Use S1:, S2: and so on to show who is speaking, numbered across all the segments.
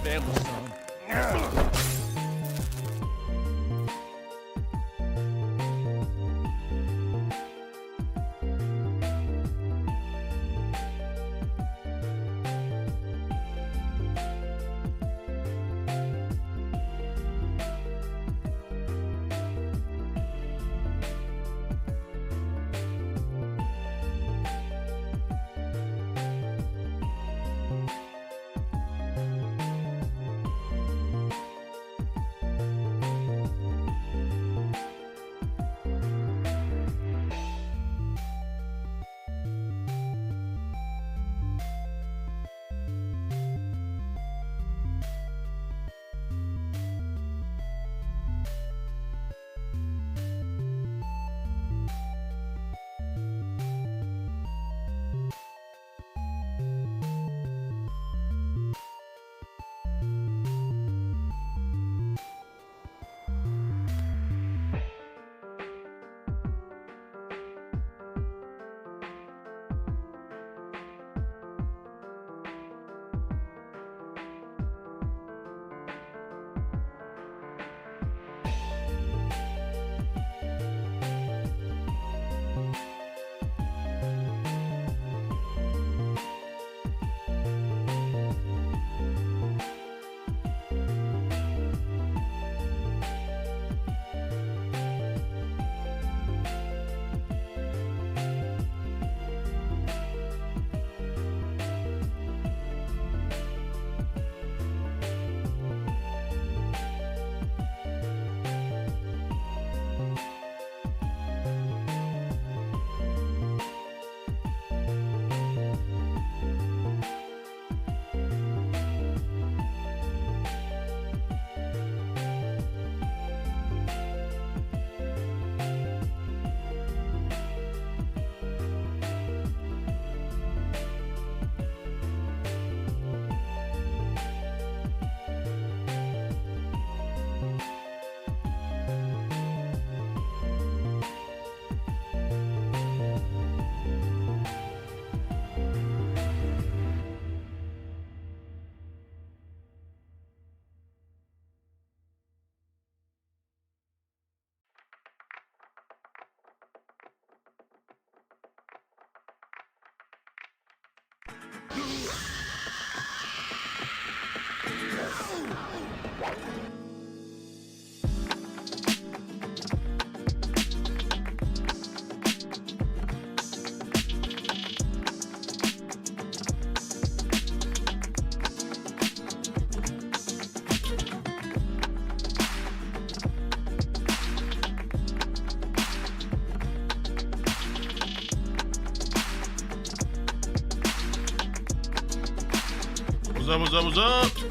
S1: family, son.
S2: What's up, what's up, what's up?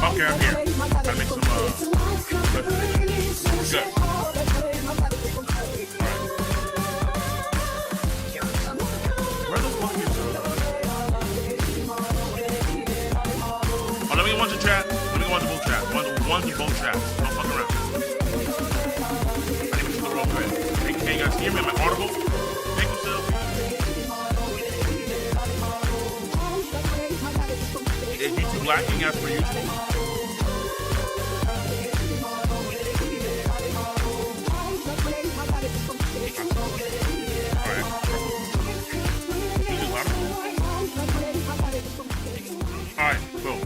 S2: Okay, I'm here. I make some good. Where the fuck is oh, let me get ones in chat. Let me get ones in both chat. Ones in both chats. Don't fuck around. I need to do the real quick. Hey, you guys hear me in my article? Thank you, Sil. Is YouTube lacking as per usual? Alright, boom.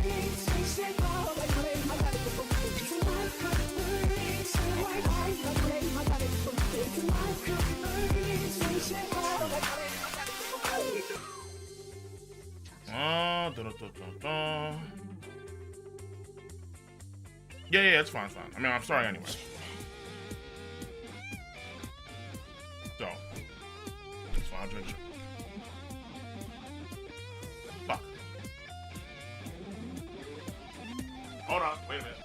S2: Yeah, it's fine, fine. I mean, I'm sorry anyway. So, it's fine, I'll drink it. Fuck. Hold on, wait a minute.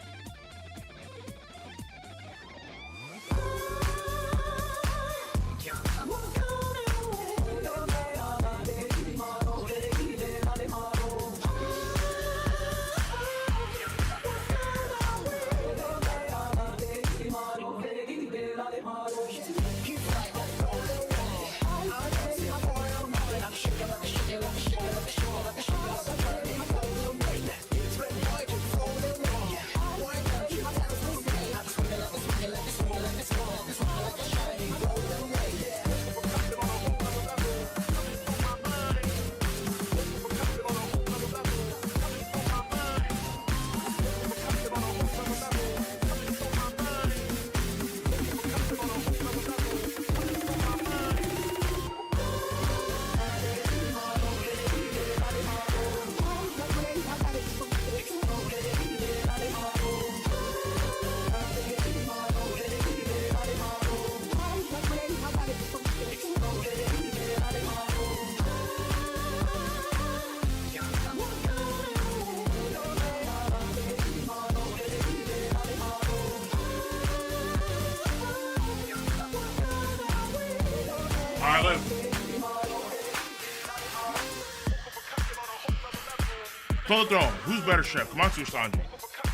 S2: Clone the throne. Who's better chef? Komatsu or Sanji?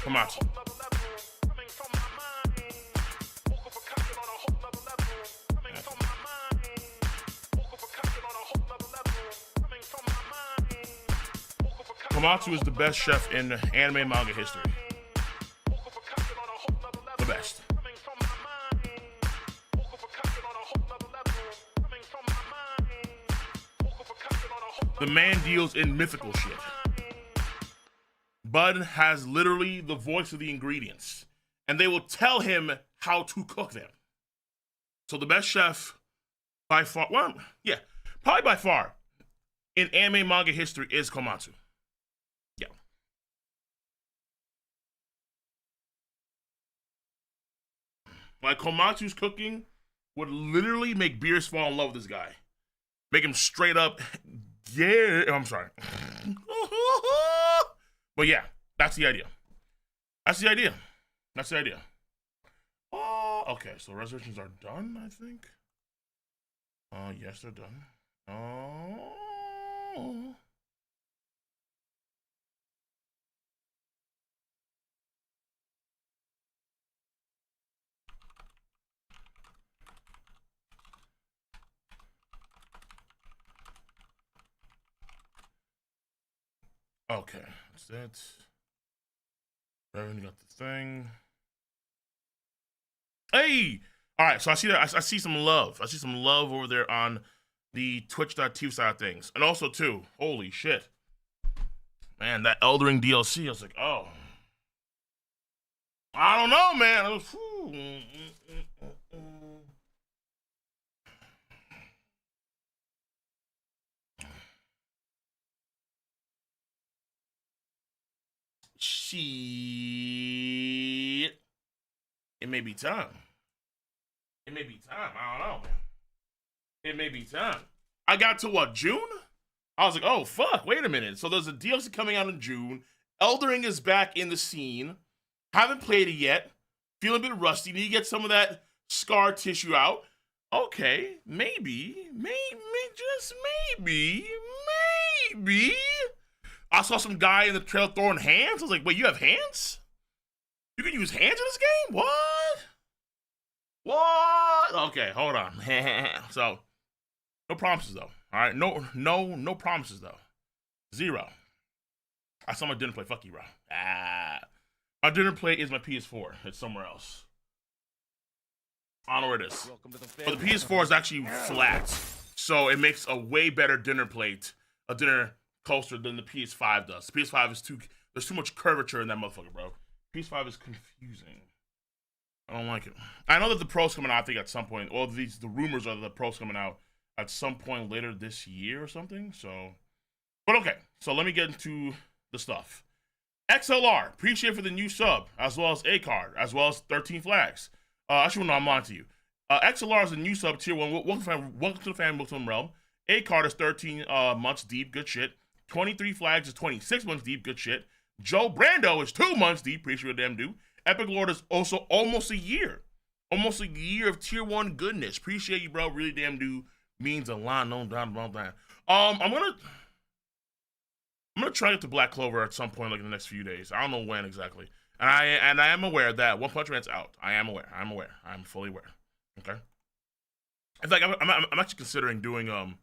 S2: Komatsu. Komatsu is the best chef in anime manga history. The best. The man deals in mythical shit. Bud has literally the voice of the ingredients, and they will tell him how to cook them. So the best chef by far, well, yeah, probably by far, in anime manga history is Komatsu. Yeah. Like, Komatsu's cooking would literally make beers fall in love with this guy. Make him straight up, yeah, I'm sorry. But yeah, that's the idea. That's the idea. That's the idea. Oh, okay. So reservations are done, I think. Yes, they're done. Oh. Okay, that's it. Everyone got the thing. Hey! Alright, so I see that I see some love. I see some love over there on the Twitch.tv side of things. And also too, holy shit. Man, that Eldering DLC, I was like, oh. I don't know, man. I was, shit. It may be time. It may be time. I don't know, man. It may be time. I got to what, June? I was like, oh, fuck, wait a minute. So there's a DLC coming out in June. Eldering is back in the scene. Haven't played it yet. Feeling a bit rusty. Need to get some of that scar tissue out. Okay, maybe, just maybe. I saw some guy in the trail throwing hands. I was like, wait, you have hands? You can use hands in this game? What? Okay, hold on. So, no promises though. All right, no promises though. Zero. I saw my dinner plate. Fuck you, bro. My dinner plate is my PS4. It's somewhere else. I don't know where it is. But the PS4 is actually flat, so it makes a way better dinner plate, a dinner coaster than the PS5 does. The PS5 is there's too much curvature in that motherfucker, bro. PS5 is confusing. I don't like it. I know that the Pro's coming out, I think, at some point. Well, the rumors are that the Pro's coming out at some point later this year or something. So, but okay. So let me get into the stuff. XLR, appreciate for the new sub, as well as A-Card, as well as 13 flags. Actually, no, I'm lying to you. XLR is a new sub, tier 1. Welcome to the fan, welcome to the realm. A-Card is 13 months deep, good shit. 23 flags is 26 months deep, good shit. Joe Brando is 2 months deep, pretty sure damn do. Epic Lord is also almost a year. Almost a year of tier 1 goodness. Appreciate you, bro. Really damn do means a lot. No doubt about that. I'm gonna try to get to Black Clover at some point, like in the next few days. I don't know when exactly. And I am aware that One Punch Man's out. I am aware. I'm fully aware. Okay. In fact, I'm actually considering doing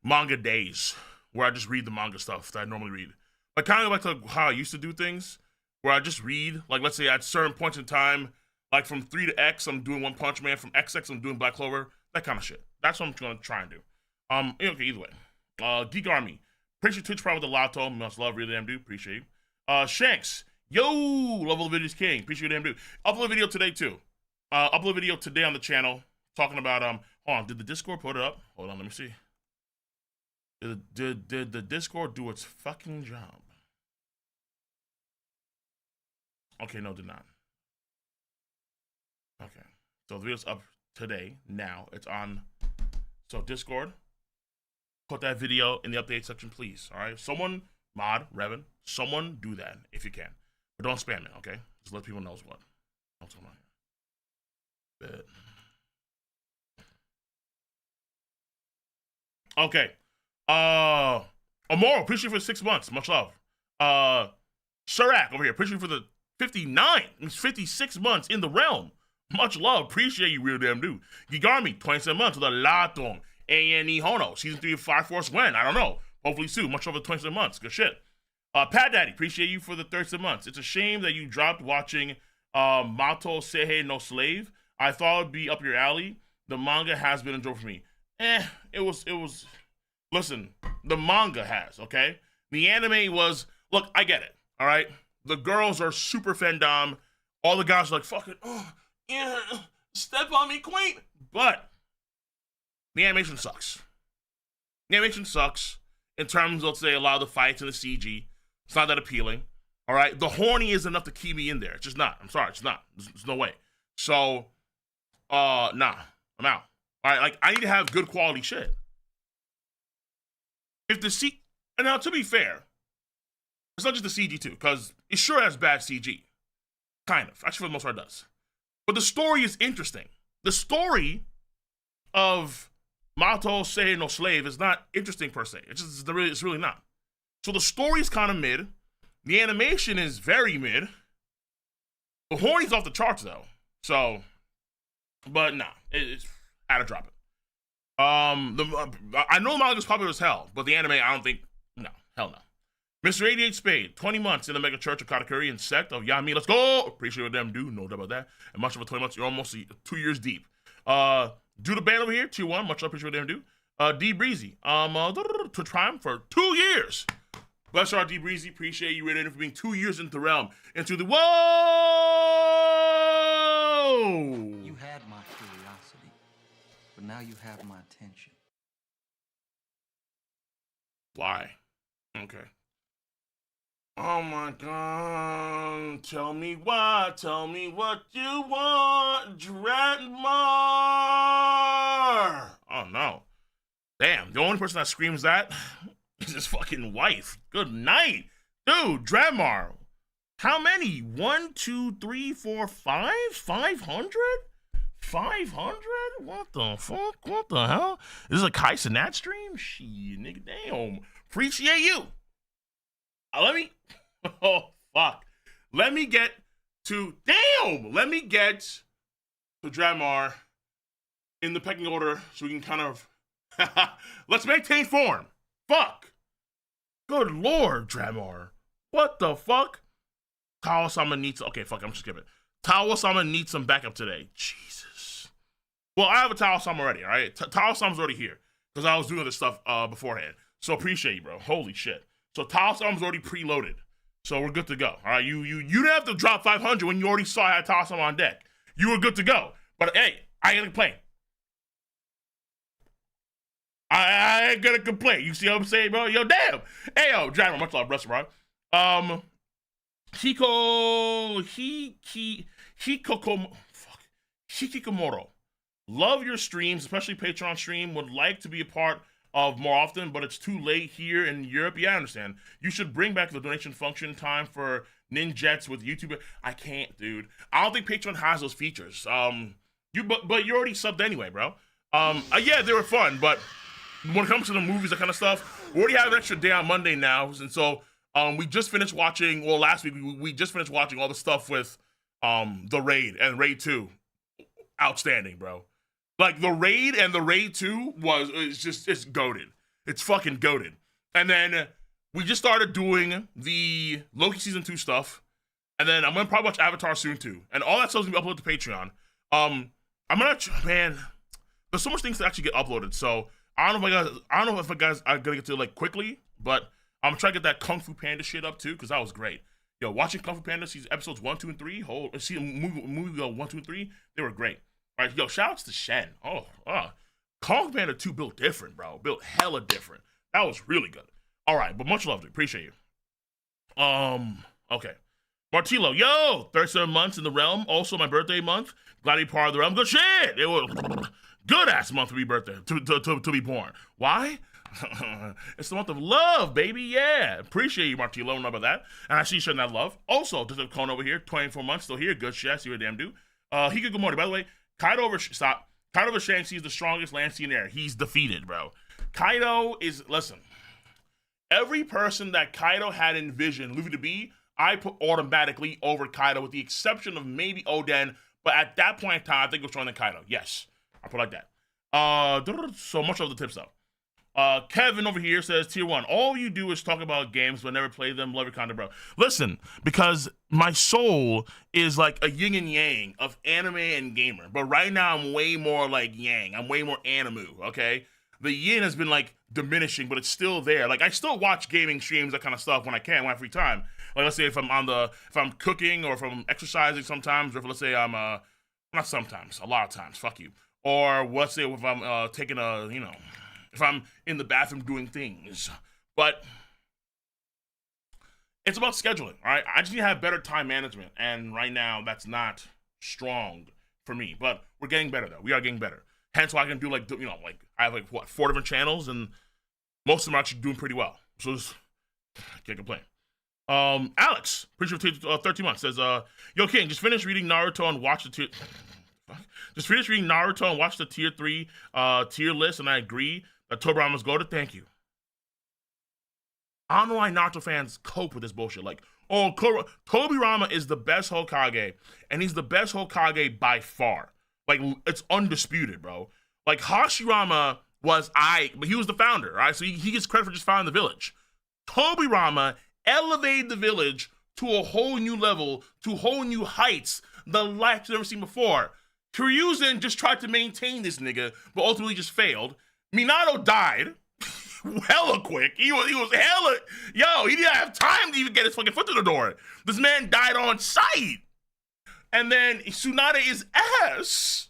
S2: manga days where I just read the manga stuff that I normally read. Like kind of like how I used to do things, where I just read. Like let's say at certain points in time, like from 3 to X, I'm doing One Punch Man. From XX, I'm doing Black Clover. That kind of shit. That's what I'm gonna try and do. Okay, either way. Geek Army. Appreciate Twitch Prime with the Lotto. Much love, really damn dude. Appreciate you. Shanks. Yo, Level of Videos King. Appreciate you, damn dude. Upload a video today too. Upload a video today on the channel talking about hold on. Did the Discord put it up? Hold on, let me see. Did the Discord do its fucking job? Okay, no, it did not. Okay, so the video's up today. Now it's on. So Discord. Put that video in the update section, please. All right, someone mod Revan. Someone do that if you can, but don't spam it. Okay, just let people know what. What's going on here? Okay. Amoro, appreciate you for 6 months. Much love. Sirac over here, appreciate you for the 59. It's 56 months in the realm. Much love. Appreciate you, real damn dude. Gigarmi, 27 months with a Laton. A.N.E. Hono, Season 3 of Fire Force when? I don't know. Hopefully soon. Much over 27 months. Good shit. Pat Daddy, appreciate you for the 37 months. It's a shame that you dropped watching Mato Seihei no Slave. I thought it would be up your alley. The manga has been enjoyable for me. It was. Listen, the manga has, okay? The anime was, look, I get it, all right? The girls are super fandom. All the guys are like, fucking, oh, yeah, step on me, queen. But the animation sucks. The animation sucks in terms of, let's say, a lot of the fights and the CG. It's not that appealing. All right? The horny is enough to keep me in there. It's just not. I'm sorry. It's not. There's no way. So, nah. I'm out. All right? Like, I need to have good quality shit. If the and now, to be fair, It's not just the CG too, because it sure has bad CG. Kind of. Actually, for the most part, it does. But the story is interesting. The story of Mato Sei no Slave is not interesting per se. It's really not. So the story's kind of mid. The animation is very mid. The horny's off the charts though. So, but nah, it's had to drop it. I know the manga's popular as hell, but the anime, I don't think. No, hell no. Mr. 88 Spade, 20 months in the mega church of Katakuri and sect of Yami. Let's go! Appreciate what them do, no doubt about that. And much of a 20 months, you're almost 2 years deep. Do the band over here, 2-1. Much love, appreciate what them do. D Breezy, Twitch Prime for 2 years. Bless our D Breezy, appreciate you reading for being 2 years into the realm. Into the whoa!
S1: You had my curiosity, but now you have my attention.
S2: Why? Okay. Oh my god, tell me what you want, Dratmar! Oh no. Damn, the only person that screams that is his fucking wife. Good night. Dude, Dratmar. How many? 1, 2, 3, 4, 5? 500? 500? What the fuck? What the hell? Is this a Kai Cenat stream? Shit, nigga, damn. Appreciate you. Let me get to Dratmar in the pecking order so we can kind of let's maintain form. Fuck. Good lord, Dratmar. What the fuck? Tawa-sama needs okay, fuck, I'm just skipping. Tawa-sama needs some backup today. Jesus. Well, I have a Tawa-sama already, alright? Tawa-sama's already here. Because I was doing this stuff beforehand. So appreciate you, bro. Holy shit. So Tawa-sama's already preloaded. So we're good to go. All right, you didn't have to drop 500 when you already saw I had Tawa-sama on deck. You were good to go. But hey, I ain't gonna complain. I ain't gonna complain. You see what I'm saying, bro? Yo, damn. Hey, yo, Dratmar, much love, bless, bro. Hikikomoro. Love your streams, especially Patreon stream. Would like to be a part of more often, but it's too late here in Europe. Yeah, I understand. You should bring back the donation function time for Ninjets with YouTube. I can't, dude. I don't think Patreon has those features. But you already subbed anyway, bro. Yeah, they were fun, but when it comes to the movies, that kind of stuff, we already have an extra day on Monday now, and so we just finished watching. Well, last week we just finished watching all the stuff with the Raid and Raid 2. Outstanding, bro. Like, the Raid and the Raid 2 it's goated. It's fucking goated. And then we just started doing the Loki Season 2 stuff. And then I'm going to probably watch Avatar soon, too. And all that stuff's going to be uploaded to Patreon. I'm going to, man, there's so much things to actually get uploaded. So, I don't know if you guys are going to get to it, like, quickly. But I'm going to try to get that Kung Fu Panda shit up, too, because that was great. Yo, watching Kung Fu Panda, episodes 1, 2, and 3, see movie 1, 2, and 3, they were great. All right, yo, shoutouts to Shen. Kung Fu Panda 2 built different, bro. Built hella different. That was really good. All right, but much love to you. Appreciate you. Okay. Martillo, yo, 37 months in the realm. Also my birthday month. Glad to be part of the realm. Good shit. It was good ass month to be birthday to be born. Why? It's the month of love, baby. Yeah. Appreciate you, Martillo. Know about that. And I see you showing that love. Also, just a cone over here. 24 months still here. Good shit. I see what damn do. Higa good morning. By the way, Kaido over Shanxi is the strongest land sea in air. He's defeated, bro. Kaido is, listen, every person that Kaido had envisioned Luffy to be, I put automatically over Kaido with the exception of maybe Oden, but at that point in time, I think it was stronger than Kaido. Yes, I put it like that. So much of the tips though. Kevin over here says, Tier 1, all you do is talk about games but never play them. Love your content, bro. Listen, because my soul is like a yin and yang of anime and gamer. But right now, I'm way more like yang. I'm way more animu, okay? The yin has been like diminishing, but it's still there. Like, I still watch gaming streams, that kind of stuff when I can, when I have free time. Like, let's say if I'm cooking or if I'm exercising sometimes, or if let's say I'm, not sometimes, a lot of times, fuck you. Or let's say if I'm taking a, if I'm in the bathroom doing things. But it's about scheduling, all right? I just need to have better time management. And right now, that's not strong for me. But we're getting better, though. We are getting better. Hence why I can do, like, I have, 4 different channels. And most of them are actually doing pretty well. So just, I can't complain. Alex, appreciate 13 months, says, Yo King, just finished reading Naruto and watch the tier. Just finished reading Naruto and watch the tier 3 tier list, and I agree that Tobirama's goated. Thank you. I don't know why Naruto fans cope with this bullshit. Like, oh, Tobirama is the best Hokage, and he's the best Hokage by far. Like, it's undisputed, bro. Like, Hashirama was but he was the founder, right? So he gets credit for just founding the village. Tobirama elevated the village to a whole new level, to whole new heights, the life you've never seen before. Kyryuzen just tried to maintain this nigga, but ultimately just failed. Minato died hella quick. He was hella, he didn't have time to even get his fucking foot to the door. This man died on sight. And then Tsunade is ass.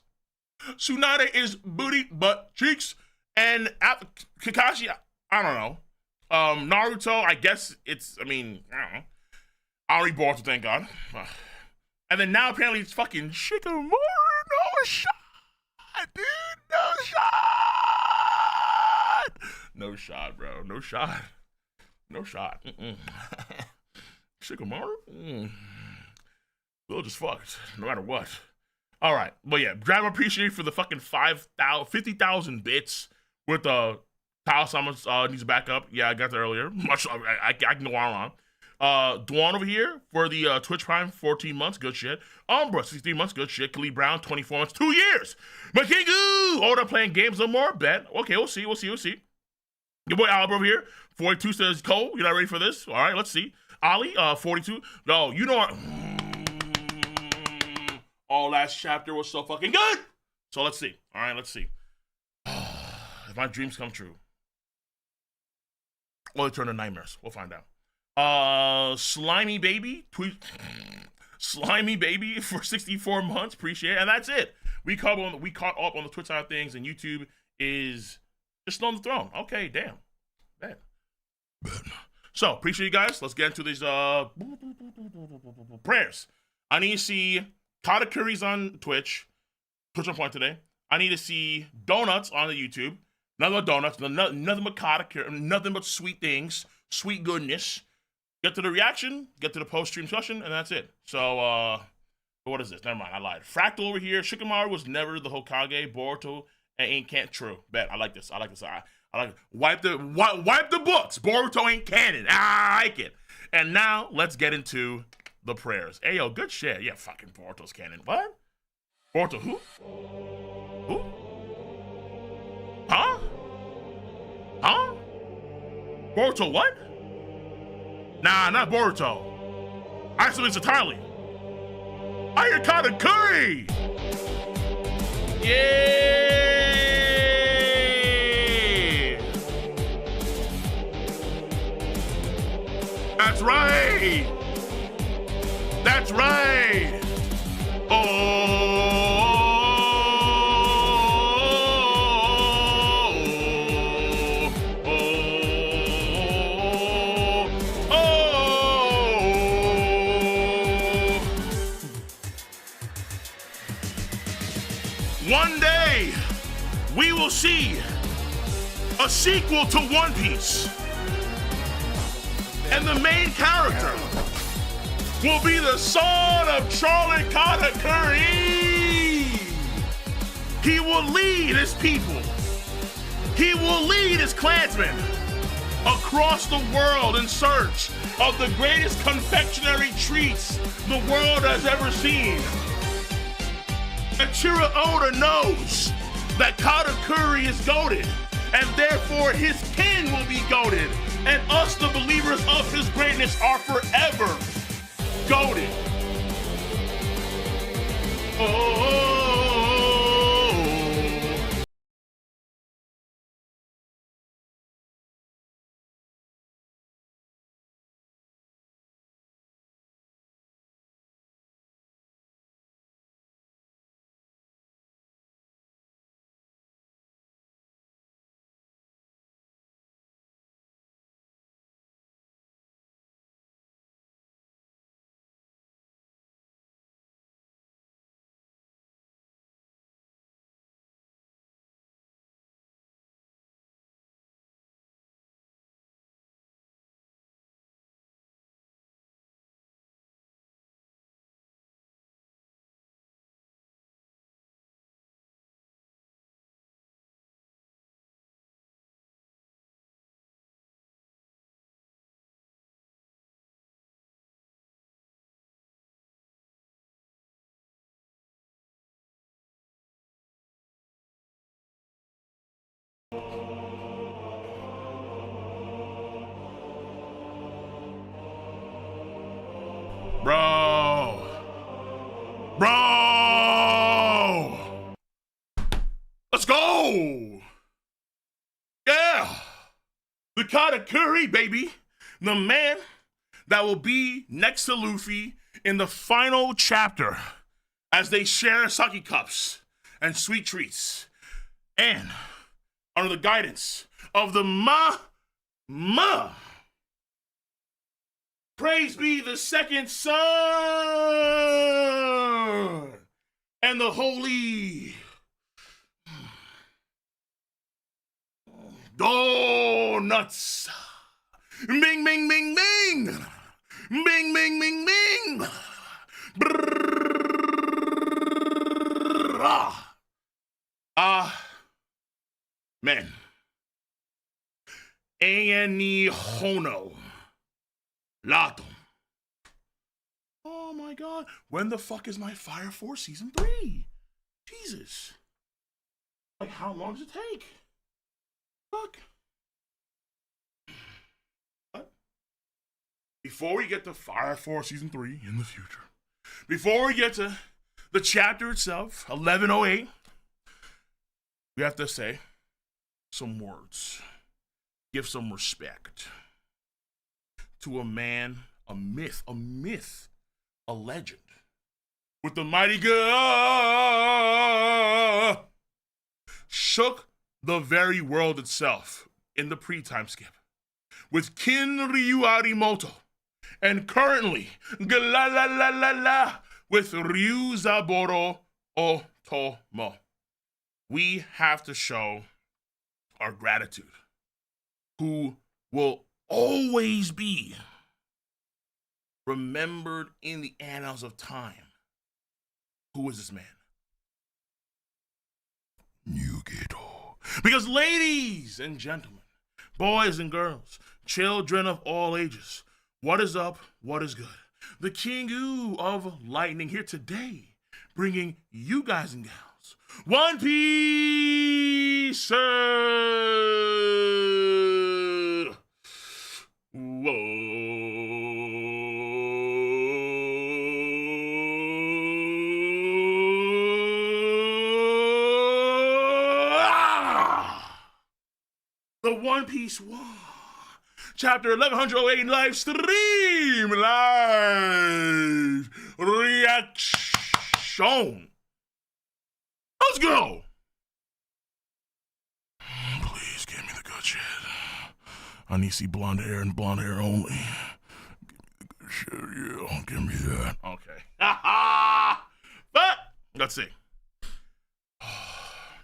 S2: Tsunade is booty, butt, cheeks. And Kakashi, I don't know. Naruto, I guess I don't know. Ari Boruto, thank God. And then now apparently it's fucking Shikamaru. No shot, dude. No shot. No shot, bro. No shot. No shot. Shikamaru? Village is fucked, no matter what. All right. But yeah, Grab appreciate for the fucking 50,000 bits with Kyle Summers needs to back up. Yeah, I got that earlier. I can go on. Dwan over here for the Twitch Prime, 14 months, good shit. Umbra, 16 months, good shit. Khalid Brown, 24 months, 2 years. Makingu, hold up playing games no more, bet. Okay, we'll see. Your boy Albert over here, 42 says, Cole, you're not ready for this? All right, let's see. Ali, 42. No, you know what? All last chapter was so fucking good. So let's see. All right, let's see. If my dreams come true. Or they turn to nightmares. We'll find out. Slimy Baby, Slimy Baby for 64 months. Appreciate it. And that's it. We caught up on the Twitch side of things, and YouTube is just on the throne. Okay, damn. Bad. So, appreciate you guys. Let's get into these prayers. I need to see Katakuri's on Twitch on point today. I need to see Donuts on the YouTube. Nothing but donuts, nothing but Katakuri, nothing but sweet things, sweet goodness. Get to the reaction, get to the post-stream discussion, and that's it. So, what is this? Never mind, I lied. Fractal over here. Shikamaru was never the Hokage. Boruto ain't can't true. Bet, I like this. I like it. Wipe the books. Boruto ain't canon. I like it. And now, let's get into the prayers. Hey, yo, good shit. Yeah, fucking Boruto's canon. What? Boruto who? Who? Huh? Boruto what? Nah, not Boruto. Actually, it's entirely. I hear Katakuri! Yeah! That's right! That's right! One day, we will see a sequel to One Piece. And the main character will be the son of Charlie Katakuri. He will lead his people. He will lead his clansmen across the world in search of the greatest confectionery treats the world has ever seen. Achiro Oda knows that Katakuri is goated, and therefore his kin will be goated, and us, the believers of his greatness, are forever goated. Oh. Bro. Let's go. Yeah. The Katakuri, baby. The man that will be next to Luffy in the final chapter as they share sake cups and sweet treats. And under the guidance of the Ma. Praise be the second son and the holy donuts. Bing, bing, bing, bing. Bing, bing, bing, bing. Man. Ani Hono. Lato. Oh my God. When the fuck is my Fire Force Season 3? Jesus. Like, how long does it take? Fuck. What? Before we get to Fire Force Season 3 in the future, before we get to the chapter itself, 1108, we have to say some words. Give some respect to a man, a myth, a legend. With the mighty good shook the very world itself in the pre-time skip. With Kin Ryu Arimoto. And currently, with Ryu Zaboro Otomo. We have to show our gratitude. Who will always be remembered in the annals of time. Who is this man? Nugito. Because ladies and gentlemen, boys and girls, children of all ages, what is up, what is good? The Kingu of Lightning here today, bringing you guys and gals One Piece. Whoa. The One Piece War. Chapter 1108 live stream. Live reaction. Let's go. Please give me the good shit. I need to see blonde hair and blonde hair only. Shit, yeah, give me that. Okay. But let's see.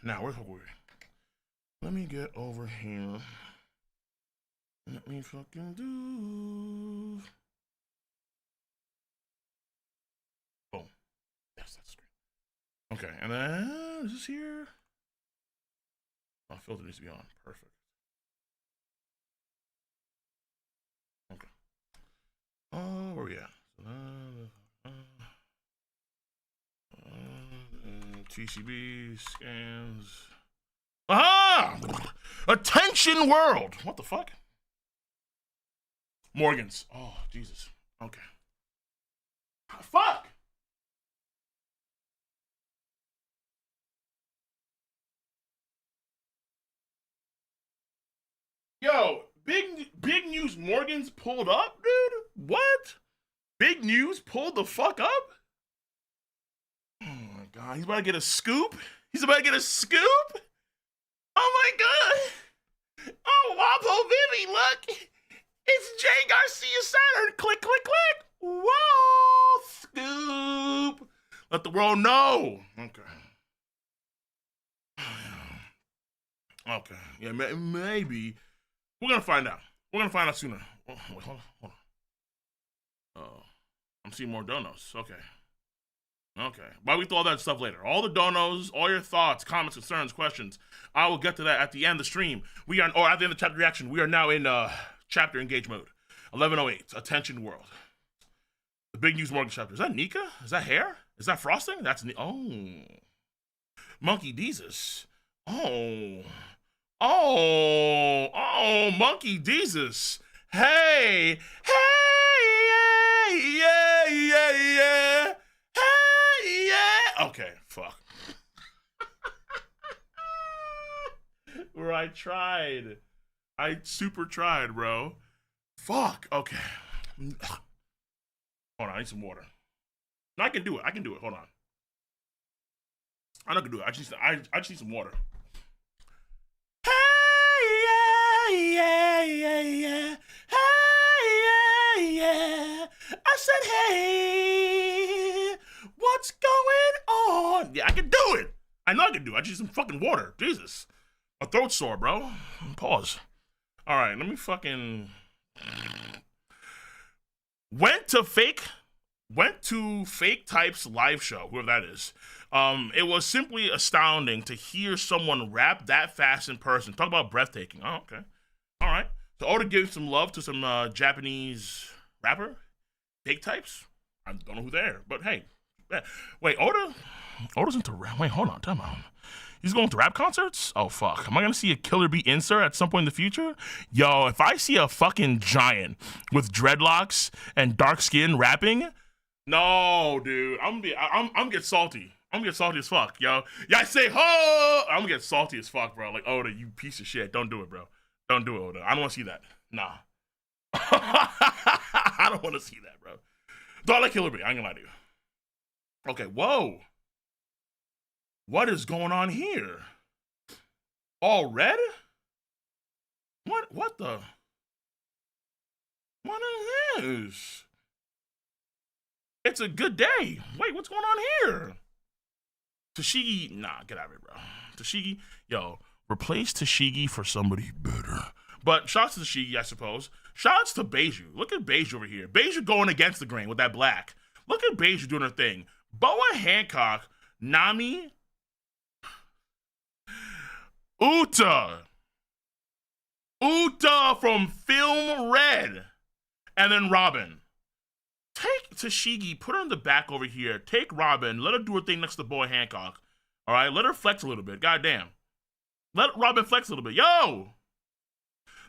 S2: Now where's we? Let me get over here. Let me fucking do. Boom. Yes, that's great. Okay, and then is this here? My filter needs to be on. Perfect. Okay. Oh, where we at? TCB scans. Aha! Attention world. What the fuck? Morgan's. Oh, Jesus. Okay. Fuck! Yo, big news Morgan's pulled up, dude? What? Big news pulled the fuck up? Oh my God, he's about to get a scoop? He's about to get a scoop? Oh my God! Oh, Wapo Vivi, look! It's Jay Garcia Saturn! Click, click, click! Whoa! Scoop! Let the world know! Okay. Okay. Yeah, maybe. We're gonna find out. We're gonna find out sooner. Oh, wait, hold on. Oh, I'm seeing more donos. Okay. Why we throw all that stuff later? All the donos, all your thoughts, comments, concerns, questions. I will get to that at the end of the stream. We are, or at the end of the chapter reaction. We are now in chapter engage mode. 1108. Attention world. The big news Morgan chapter. Is that Nika? Is that hair? Is that frosting? That's Monkey Jesus. Oh, Monkey Jesus. Hey, Hey, yeah, yeah. Hey, yeah. Okay, fuck. Where I tried. I super tried, bro. Fuck. Okay. Hold on, I need some water. No, I can do it. I can do it. Hold on. I'm not gonna do it. I just need some water. Hey, yeah, yeah, yeah. Hey, yeah, yeah. I said, hey, what's going on? Yeah, I can do it. I know I can do it. I just need some fucking water. Jesus. My throat's sore, bro. Pause. All right, let me fucking... Went to Fake Type's live show, whoever that is. It was simply astounding to hear someone rap that fast in person. Talk about breathtaking. Oh, okay. All right. So Oda gives some love to some Japanese rapper, Fake Types. I don't know who they are, but hey. Wait, Oda's into rap. Wait, hold on. Time out. He's going to rap concerts? Oh, fuck. Am I going to see a Killer Bee insert at some point in the future? Yo, if I see a fucking giant with dreadlocks and dark skin rapping, no, dude. I'm gonna get salty. I'm gonna get salty as fuck, yo. Yeah, I say, ho! I'm gonna get salty as fuck, bro. Like, Oda, you piece of shit. Don't do it, bro. Don't do it, Oda. I don't want to see that. Nah. I don't want to see that, bro. Though I like Killer Bee. I ain't gonna lie to you. Okay, whoa. What is going on here? All red? What the? What is this? It's a good day. Wait, what's going on here? Tashigi, nah, get out of here, bro. Tashigi, yo, replace Tashigi for somebody better. But shouts to Tashigi, I suppose. Shouts to Beiju. Look at Beiju over here. Beiju going against the grain with that black. Look at Beiju doing her thing. Boa Hancock, Nami, Uta from Film Red, and then Robin. Take Tashigi, put her in the back over here. Take Robin, let her do her thing next to Boa Hancock. All right, let her flex a little bit. Goddamn, let Robin flex a little bit. Yo,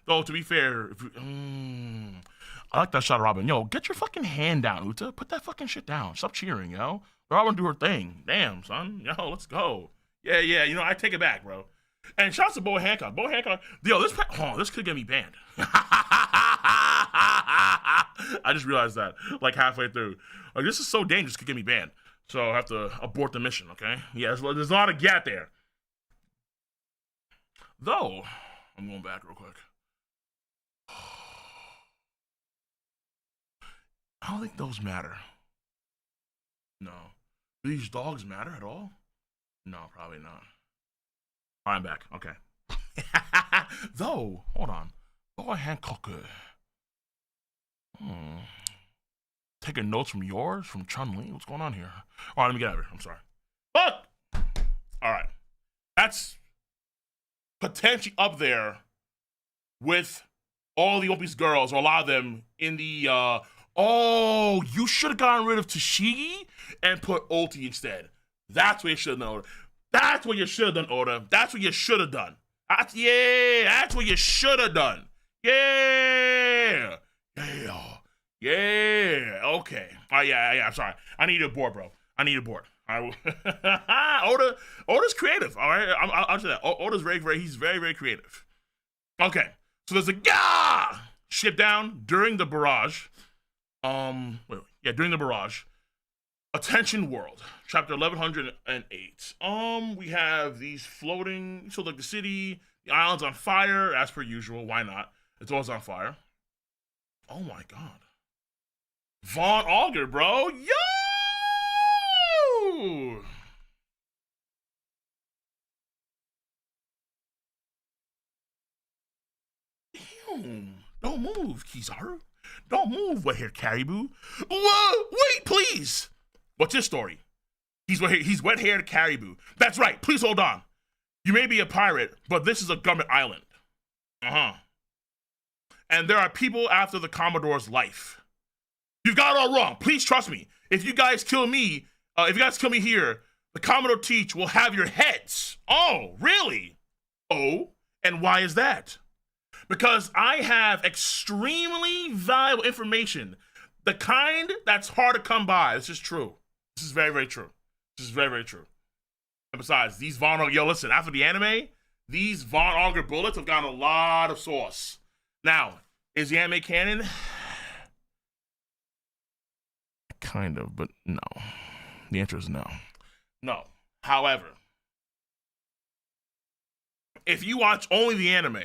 S2: though to be fair, I like that shot of Robin. Yo, get your fucking hand down, Uta. Put that fucking shit down. Stop cheering, yo. Let Robin do her thing. Damn, son. Yo, let's go. Yeah. You know, I take it back, bro. And shouts to Boa Hancock. Boa Hancock, yo, this could get me banned. I just realized that, like, halfway through. Like, this is so dangerous, could get me banned. So I have to abort the mission, okay? Yeah, there's a lot of gap there. Though, I'm going back real quick. I don't think those matter. No. Do these dogs matter at all? No, probably not. All right, I'm back. Okay. Though, hold on. Boa Hancock. Taking notes from yours, from Chun-Li. What's going on here? All right, let me get out of here. I'm sorry. Fuck! All right. That's potentially up there with all the One Piece girls, or a lot of them, in the, oh, you should have gotten rid of Tashigi and put Ulti instead. That's what you should have done, Oda. That's what you should have done, Oda. That's what you should have done. That's what you should have done. Yeah. Okay. Oh, yeah. I'm sorry. I need a board, bro. I need a board. All right. Oda's creative. All right. I'll say that. Oda's he's very, very creative. Okay. So there's a ship down during the barrage. During the barrage. Attention World, chapter 1108. We have these floating, so like the city, the island's on fire, as per usual. Why not? It's always on fire. Oh my god. Von Auger, bro. Yo! Damn. Don't move, Kizaru. Don't move, wet-haired caribou. Whoa, wait, please. What's his story? He's wet-haired caribou. That's right. Please hold on. You may be a pirate, but this is a government island. And there are people after the Commodore's life. You've got it all wrong. Please trust me. If you guys kill me here, the Commodore Teach will have your heads. Oh, really? Oh, and why is that? Because I have extremely valuable information The kind that's hard to come by. This is true. This is very, very true. This is very, very true. And besides, these Von Auger, yo, listen, after the anime, these Von Auger bullets have gotten a lot of sauce. Now, is the anime canon? Kind of, but no. The answer is no. No. However, if you watch only the anime,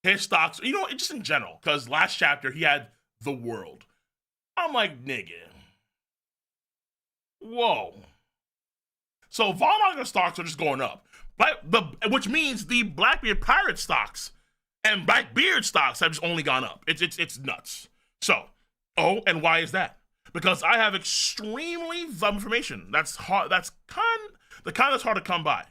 S2: his stocks, you know, just in general, because last chapter he had the world. I'm like, nigga. Whoa. So Von Auger stocks are just going up. Which means the Blackbeard pirate stocks and Blackbeard stocks have just only gone up. It's nuts. So, and why is that? Because I have extremely valuable information that's hard. That's the kind that's hard to come by.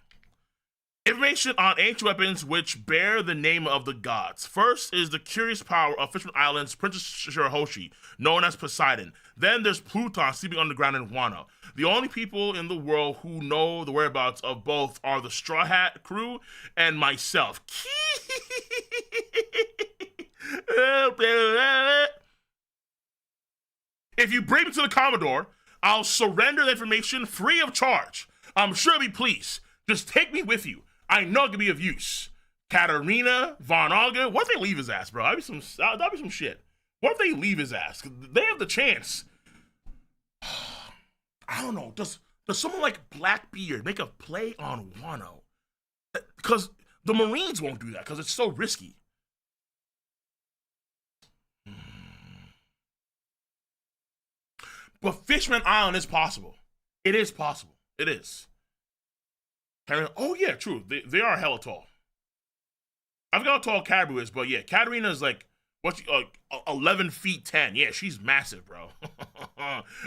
S2: Information on ancient weapons which bear the name of the gods. First is the curious power of Fisherman Island's Princess Shirahoshi, known as Poseidon. Then there's Pluton sleeping underground in Wano. The only people in the world who know the whereabouts of both are the Straw Hat crew and myself. If you bring me to the Commodore, I'll surrender the information free of charge. I'm sure he'll be pleased. Just take me with you. I know it can be of use. Katarina, Von Auger, what if they leave his ass, bro? That'd be some shit. What if they leave his ass? They have the chance. I don't know. Does someone like Blackbeard make a play on Wano? Because the Marines won't do that because it's so risky. But Fishman Island is possible. It is possible. It is. Oh yeah, true. They are hella tall. I forgot how tall Caribou is, but yeah, Katarina is like 11 feet 10. Yeah, she's massive, bro.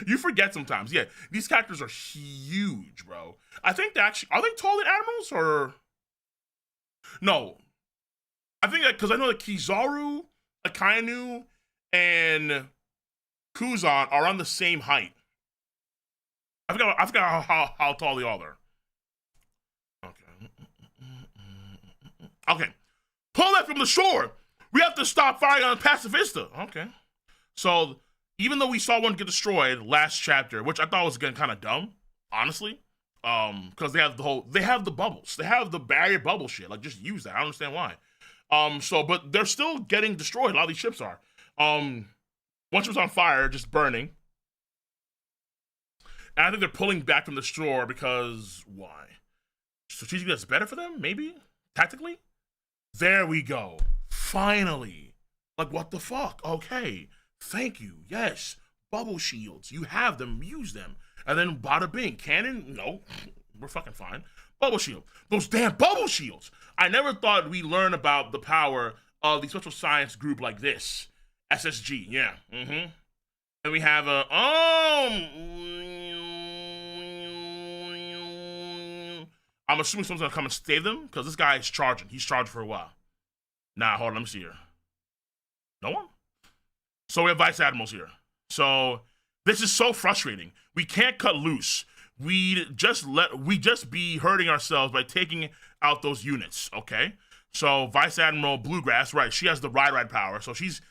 S2: You forget sometimes. Yeah, these characters are huge, bro. I think they actually are they taller than admirals or no? I think that because I know that Kizaru, Akainu, and Kuzan are on the same height. I forgot how tall they all are. Okay. Pull that from the shore. We have to stop firing on Pacifista. Okay. So, even though we saw one get destroyed last chapter, which I thought was getting kind of dumb, honestly, because they have the bubbles. They have the barrier bubble shit. Like, just use that. I don't understand why. But they're still getting destroyed. A lot of these ships are. One ship's on fire, just burning. And I think they're pulling back from the shore because, why? Strategically, that's better for them? Maybe? Tactically? There we go. Finally. Like, what the fuck? Okay. Thank you. Yes. Bubble shields. You have them. Use them. And then bada bing. Cannon? No. We're fucking fine. Bubble shield. Those damn bubble shields. I never thought we'd learn about the power of the special science group like this. SSG. Yeah. Mm-hmm. And we have a... I'm assuming someone's gonna come and save them because this guy is charging. He's charged for a while. Nah, hold on. Let me see here. No one? So we have vice admirals here. So this is so frustrating. We can't cut loose. We just be hurting ourselves by taking out those units. Okay. So Vice Admiral Bluegrass, right? She has the ride power. So she's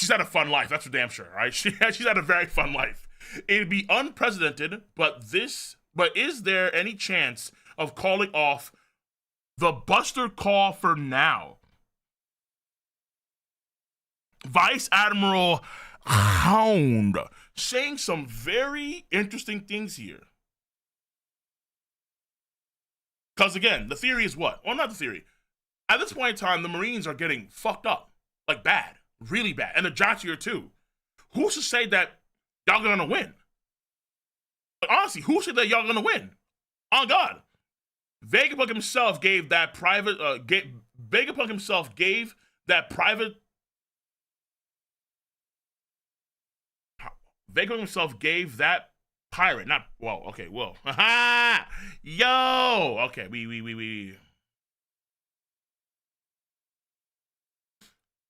S2: had a fun life. That's for damn sure, right? She's had a very fun life. It'd be unprecedented, but is there any chance of calling off the Buster Call for now? Vice Admiral Hound saying some very interesting things here. Because again, the theory is what? Well, not the theory. At this point in time, the Marines are getting fucked up. Like bad. Really bad. And the Giants here too. Who's to say that y'all gonna win? But honestly, who said that y'all gonna win? On God. Vegapunk himself gave that private Vegapunk himself gave that private Vegapunk himself gave that pirate, not whoa, okay, whoa. Yo! Okay, we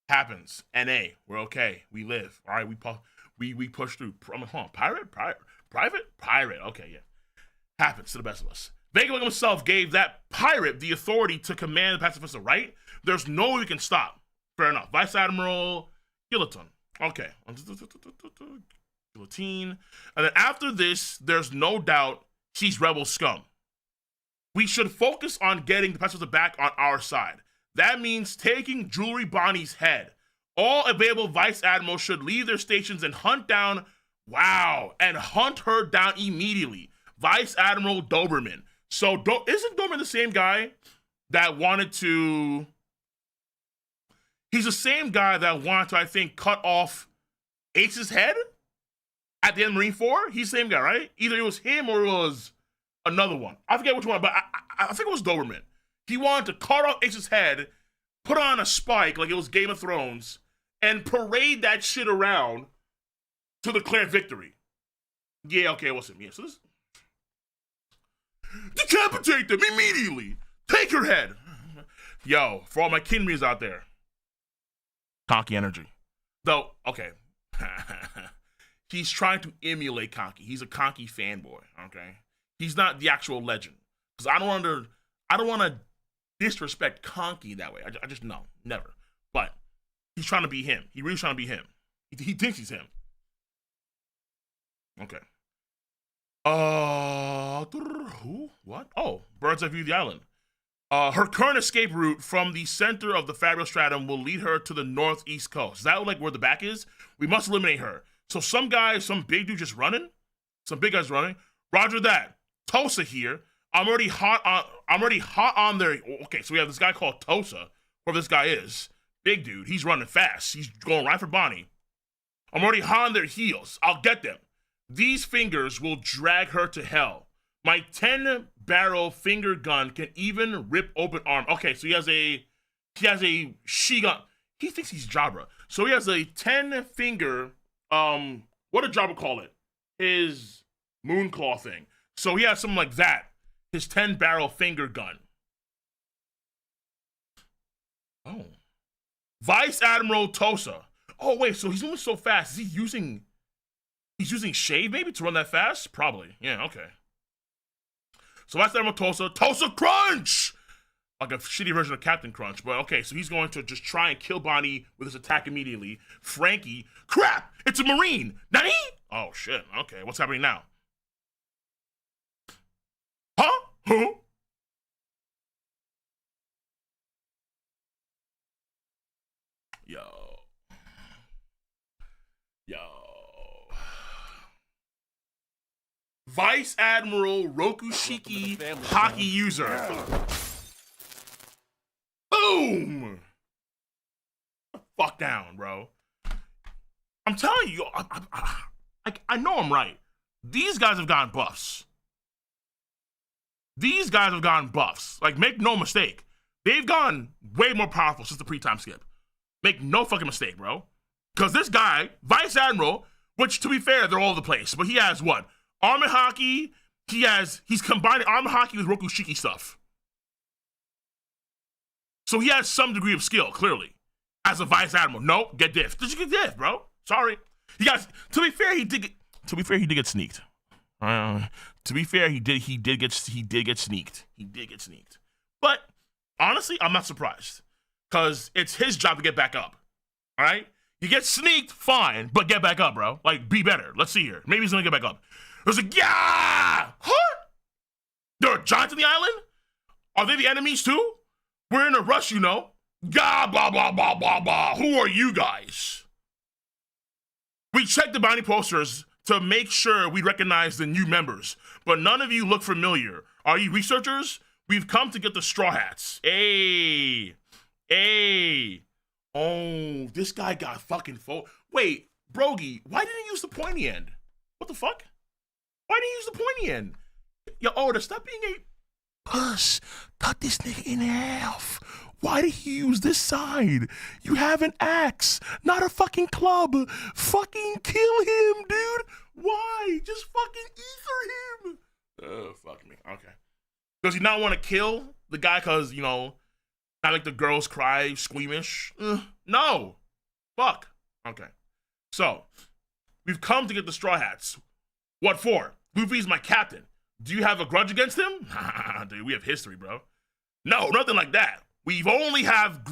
S2: happens. NA, we're okay. We live. All right, we push through. Hold on, pirate. Okay, yeah. Happens to the best of us. Vegapunk himself gave that pirate the authority to command the Pacifista, right? There's no way we can stop. Fair enough. Vice Admiral Gilliton. Okay. Guillotine. And then after this, there's no doubt she's rebel scum. We should focus on getting the Pestilence back on our side. That means taking Jewelry Bonnie's head. All available Vice Admirals should leave their stations and hunt down, and hunt her down immediately. Vice Admiral Doberman. So isn't Doberman the same guy that wanted to... He's the same guy that wanted to, I think, cut off Ace's head at the end of Marine 4? He's the same guy, right? Either it was him or it was another one. I forget which one, but I think it was Doberman. He wanted to cut off Ace's head, put on a spike like it was Game of Thrones, and parade that shit around to declare victory. Yeah, okay, it was him. Yeah, so this... Decapitate them immediately! Take her head! Yo, for all my Kinries out there. Conky energy. Though, okay. He's trying to emulate Conky. He's a Conky fanboy, okay? He's not the actual legend. Because I don't want to disrespect Conky that way. I just, no, never. But he's trying to be him. He really trying to be him. He thinks he's him. Okay. Who? What? Oh, Bird's Eye View of the island. Her current escape route from the center of the Fabulous Stratum will lead her to the northeast coast. Is that like where the back is? We must eliminate her. So some big dude just running? Some big guys running? Roger that. Tosa here. I'm already hot on there. Okay, so we have this guy called Tosa, whoever this guy is. Big dude. He's running fast. He's going right for Bonnie. I'm already hot on their heels. I'll get them. These fingers will drag her to hell. My 10-barrel finger gun can even rip open arm. Okay, so he has a she-gun. He thinks he's Jabra. So he has a 10-finger, what did Jabra call it? His moonclaw thing. So he has something like that. His 10-barrel finger gun. Oh. Vice Admiral Tosa. Oh, wait, so he's moving so fast. Is he using... He's using shade, maybe, to run that fast? Probably. Yeah, okay. So that's Admiral Tosa. Tosa Crunch! Like a shitty version of Captain Crunch. But okay, so he's going to just try and kill Bonnie with his attack immediately. Frankie. Crap! It's a Marine! Nani? Oh, shit. Okay, what's happening now? Huh? Huh? Yo. Vice Admiral Rokushiki hockey user. Boom! Fuck down, bro. I'm telling you, I know I'm right. These guys have gotten buffs. Like, make no mistake. They've gotten way more powerful since the pre-time skip. Make no fucking mistake, bro. Because this guy, Vice Admiral, which, to be fair, they're all over the place, but he has what? Armor Hockey, he's combining Armor Hockey with Rokushiki stuff. So he has some degree of skill, clearly. As a Vice Admiral. Nope, get diffed. Did you get diffed, bro? Sorry. You guys, to be fair, he did get sneaked. To be fair, he did get sneaked. But honestly, I'm not surprised. Because it's his job to get back up. Alright? You get sneaked, fine, but get back up, bro. Like, be better. Let's see here. Maybe he's gonna get back up. There's like, yeah! Huh? There are giants on the island? Are they the enemies too? We're in a rush, you know. Gah, blah, blah, blah, blah, blah. Who are you guys? We checked the bounty posters to make sure we recognize the new members, but none of you look familiar. Are you researchers? We've come to get the Straw Hats. Hey. Oh, this guy got fucking Wait, Brogy, why didn't you use the pointy end? What the fuck? Why didn't you use the pointy end? Yo, Oda, stop being a puss. Cut this nigga in half. Why did he use this side? You have an axe, not a fucking club. Fucking kill him, dude. Why? Just fucking ether him. Oh, fuck me. Okay. Does he not want to kill the guy because, you know, not like the girls cry squeamish? No. Fuck. Okay. So, we've come to get the Straw Hats. What for? Luffy's my captain. Do you have a grudge against him? Dude, we have history, bro. No, nothing like that. We've only got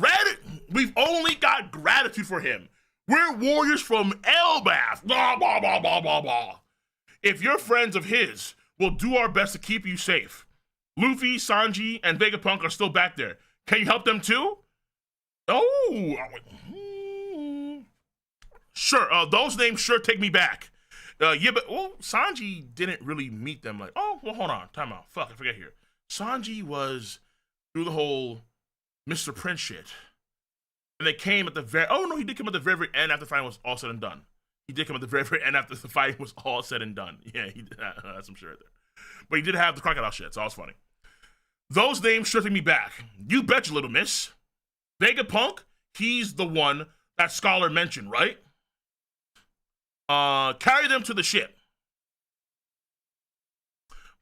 S2: gratitude for him. We're warriors from Elbaf. Blah, blah, blah, blah, blah, blah. If you're friends of his, we'll do our best to keep you safe. Luffy, Sanji, and Vegapunk are still back there. Can you help them too? Oh. Sure, those names sure take me back. Yeah, but Sanji didn't really meet them. Like, oh, well, hold on, time out. Fuck, I forget here. Sanji was through the whole Mr. Prince shit, and they came at the very. Oh no, he did come at the very, very end after the fight was all said and done. He did come at the very, very end after the fight was all said and done. Yeah, he did. That's some shit right there. But he did have the crocodile shit, so that was funny. Those names sure take me back. You betcha, little miss. Vegapunk, he's the one that Scholar mentioned, right? Carry them to the ship.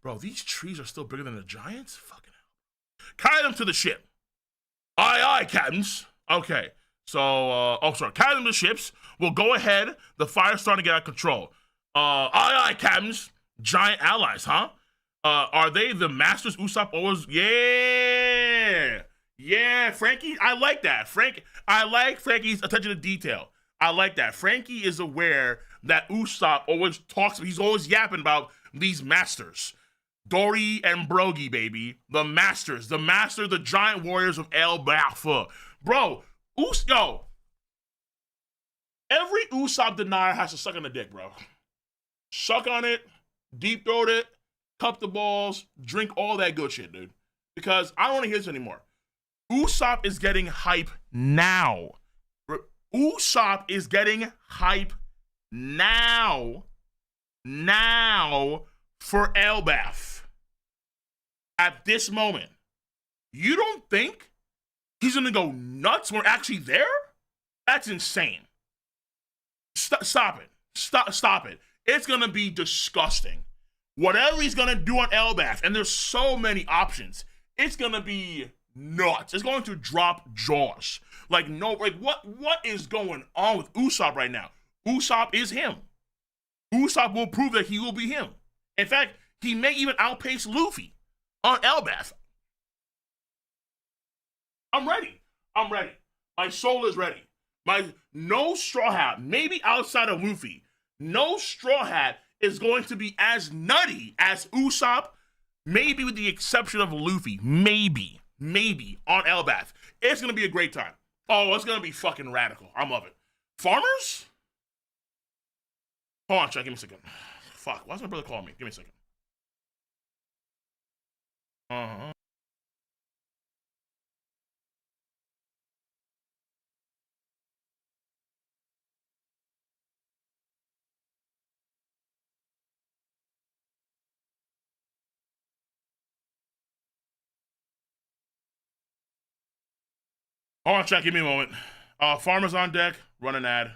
S2: Bro, these trees are still bigger than the giants? Fucking hell. Carry them to the ship. Aye, aye, captains. Okay. So, carry them to the ships. We'll go ahead. The fire's starting to get out of control. Aye, aye, captains. Giant allies, huh? Are they the masters Usopp always? Yeah. Yeah, Frankie, I like that. I like Frankie's attention to detail. I like that. Frankie is aware that Usopp always talks, he's always yapping about these masters. Dory and Brogy, baby. The masters. The giant warriors of El Bafa. Bro, every Usopp denier has to suck on the dick, bro. Suck on it, deep throat it, cup the balls, drink all that good shit, dude. Because I don't want to hear this anymore. Usopp is getting hype now. Usopp is getting hype now for Elbaf. At this moment, you don't think he's gonna go nuts when we're actually there? That's insane. Stop it. Stop it. It's gonna be disgusting. Whatever he's gonna do on Elbaf, and there's so many options, it's gonna be nuts. It's going to drop jaws. What is going on with Usopp right now? Usopp is him. Usopp will prove that he will be him. In fact, he may even outpace Luffy on Elbaf. I'm ready. My soul is ready. No Straw Hat, maybe outside of Luffy, no Straw Hat is going to be as nutty as Usopp, maybe with the exception of Luffy. Maybe on Elbaf. It's gonna be a great time. Oh, it's gonna be fucking radical. I love it. Farmers? Hold on, check. Give me a second. Fuck, why's my brother calling me? Give me a second. Uh-huh. Hold on, check. Give me a moment. Farmers on deck. Run an ad.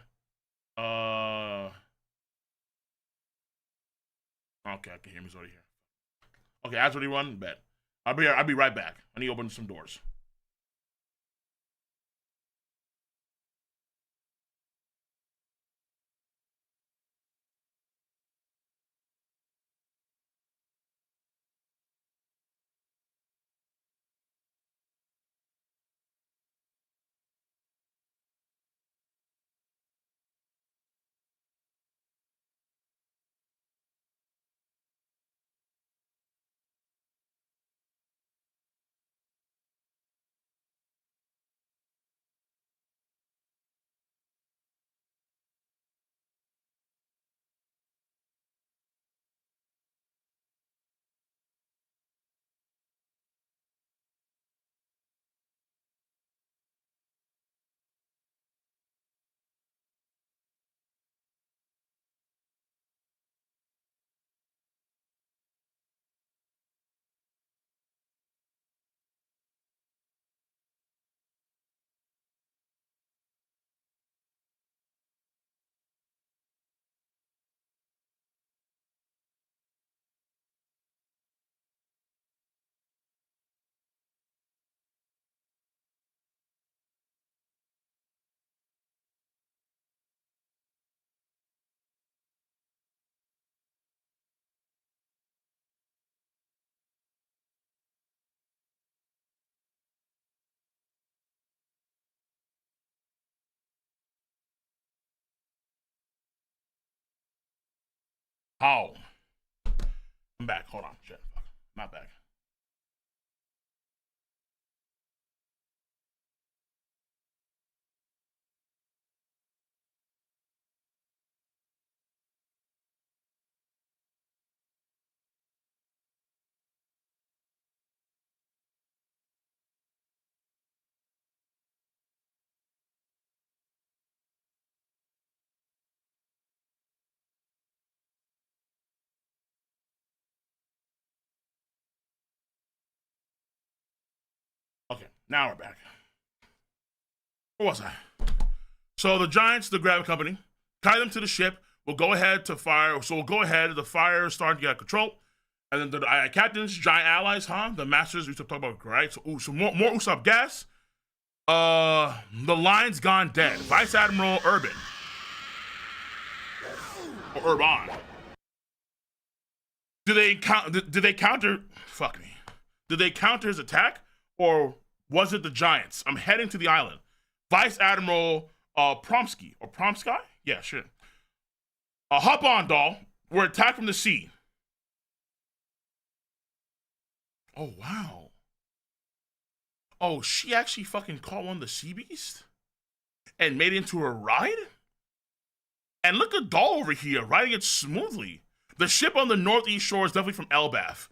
S2: Okay, I can hear me. He's already here. Okay, ads already run. Bet. I'll be right back. I need to open some doors. How? I'm back. Hold on. Shit. Not back. Okay, now we're back. Where was I? So the Giants, the grabbing company, tie them to the ship. We'll go ahead to fire. So we'll go ahead. The fire is starting to get control. And then the captains, giant allies, the masters, we used to talk about, right? So more Usopp gas. The line's gone dead. Vice Admiral Urban. Or Urban. Did they counter? Fuck me. Did they counter his attack? Or was it the Giants? I'm heading to the island. Vice Admiral Promsky. Or Promsky? Yeah, sure. Hop on, doll. We're attacked from the sea. Oh, wow. Oh, she actually fucking caught one of the sea beasts? And made it into a ride? And look at doll over here, riding it smoothly. The ship on the northeast shore is definitely from Elbaf.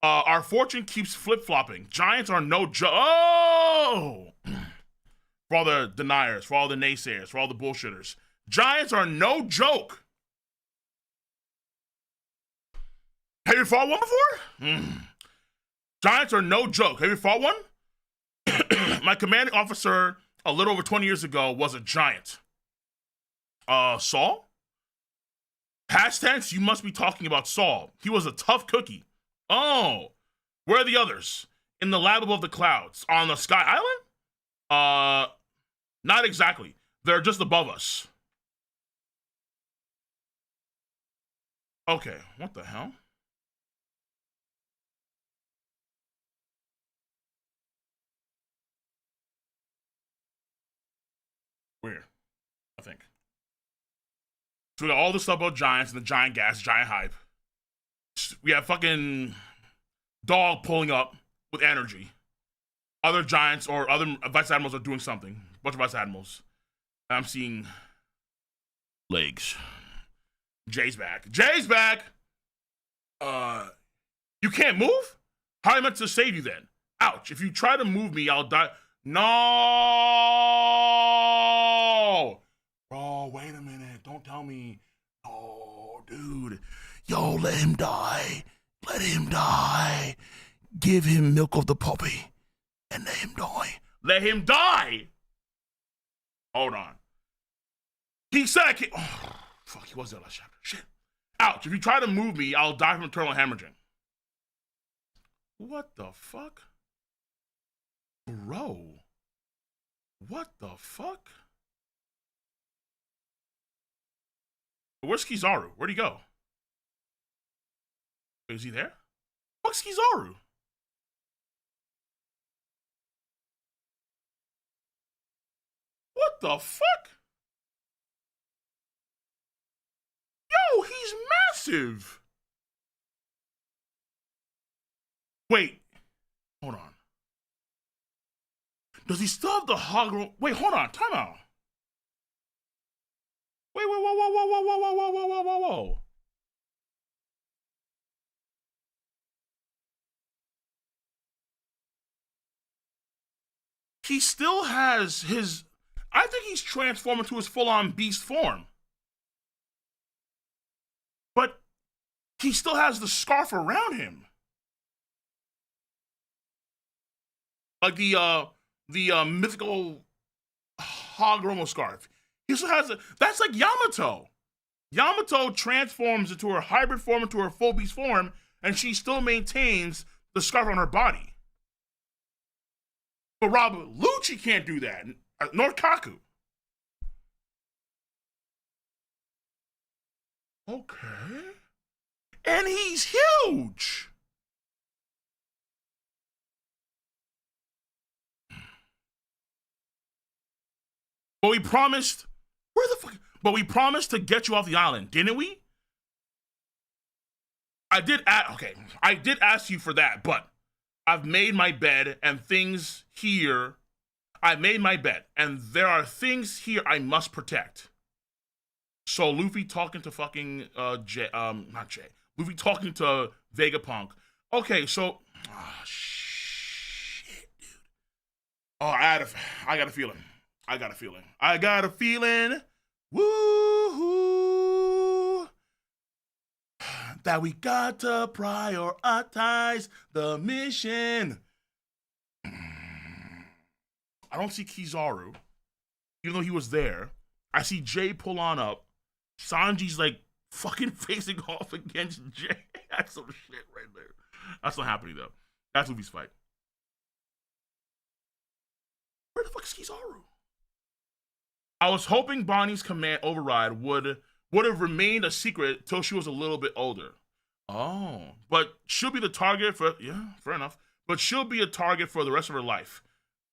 S2: Our fortune keeps flip-flopping. Giants are no joke. Oh! For all the deniers, for all the naysayers, for all the bullshitters. Giants are no joke. Have you fought one before? Giants are no joke. Have you fought one? My commanding officer a little over 20 years ago was a giant. Saul? Past tense, you must be talking about Saul. He was a tough cookie. Oh, where are the others? In the lab above the clouds. On the Sky Island? Not exactly. They're just above us. Okay, what the hell? Weird, I think. So we got all the stuff about giants and the giant gas, giant hype. We have fucking dog pulling up with energy. Other giants or other vice admirals are doing something. A bunch of vice admirals. I'm seeing legs. Jay's back. Jay's back! You can't move? How am I meant to save you then? Ouch. If you try to move me, I'll die. No! Bro, wait a minute. Don't tell me. Oh, dude. Yo, let him die. Let him die. Give him milk of the puppy and let him die. Let him die! Hold on. He said I can't. Oh, fuck, he was there last chapter. Shit. Ouch. If you try to move me, I'll die from internal hemorrhaging. What the fuck? Bro. What the fuck? Where's Kizaru? Where'd he go? Is he there? Fuck's Kizaru? What the fuck? Yo, he's massive. Wait. Hold on. Does he still have the hog? Wait, hold on. Time out. Wait, whoa, whoa, whoa, whoa, whoa, whoa, whoa, whoa, whoa, whoa, whoa. He still has his. I think he's transformed into his full-on beast form. But he still has the scarf around him. Like the mythical Hagoromo scarf. He still has it. That's like Yamato. Yamato transforms into her hybrid form, into her full beast form, and she still maintains the scarf on her body. But Rob Lucci can't do that, nor Kaku. Okay. And he's huge. But we promised, where the fuck? But we promised to get you off the island, didn't we? I did ask you for that, but I've made my bed and things here. I made my bed and there are things here I must protect. So Luffy talking to fucking not Jay. Luffy talking to Vegapunk. Okay, so shit, dude. Oh, I got a feeling. I got a feeling. Woo-hoo. That we got to prioritize the mission. I don't see Kizaru, even though he was there. I see Jay pull on up. Sanji's like fucking facing off against Jay. That's some shit right there. That's not happening though. That's Luffy's fight. Where the fuck is Kizaru? I was hoping Bonnie's command override would have remained a secret till she was a little bit older. Oh, but she'll be the target for, yeah, fair enough. But she'll be a target for the rest of her life.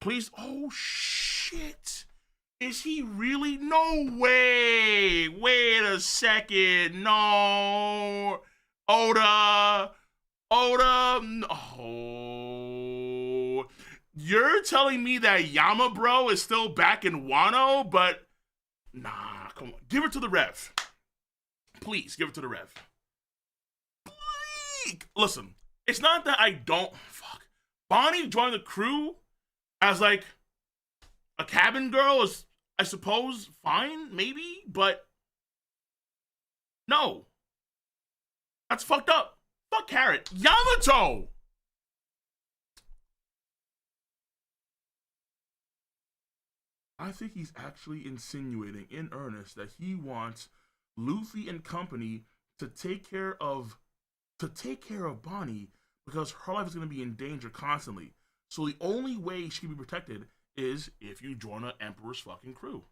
S2: Please, oh shit. Is he really? No way. Wait a second. No. Oda. No. You're telling me that Yama bro is still back in Wano, but nah, come on. Give it to the Rev. Please, give it to the Rev. Please. Listen, it's not that I don't, fuck. Bonnie joined the crew as like a cabin girl is, I suppose, fine, maybe, but no. That's fucked up. Fuck Carrot. Yamato! I think he's actually insinuating in earnest that he wants Luffy and company to take care of Bonnie because her life is going to be in danger constantly. So the only way she can be protected is if you join an Emperor's fucking crew.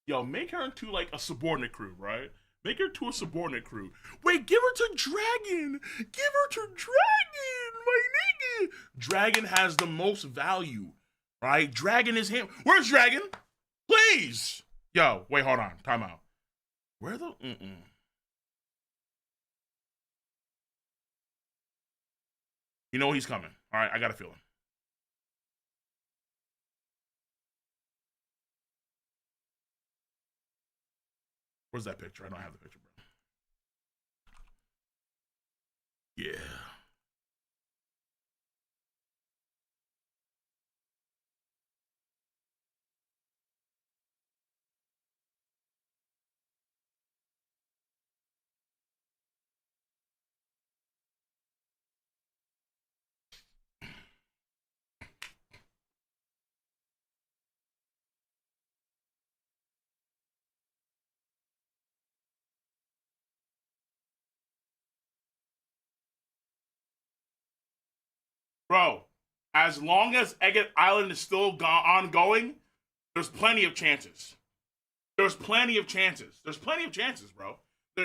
S2: Yo, make her into like a subordinate crew, right? Make her to a subordinate crew. Wait, give her to Dragon! Give her to Dragon, my nigga! Dragon has the most value, right? Dragon is him. Where's Dragon? Please! Yo, wait, hold on. Time out. Where the... You know he's coming. All right, I got a feeling. Where's that picture? I don't have the picture, bro. Yeah. Bro, as long as Egghead Island is still ongoing, there's plenty of chances. There's plenty of chances, bro.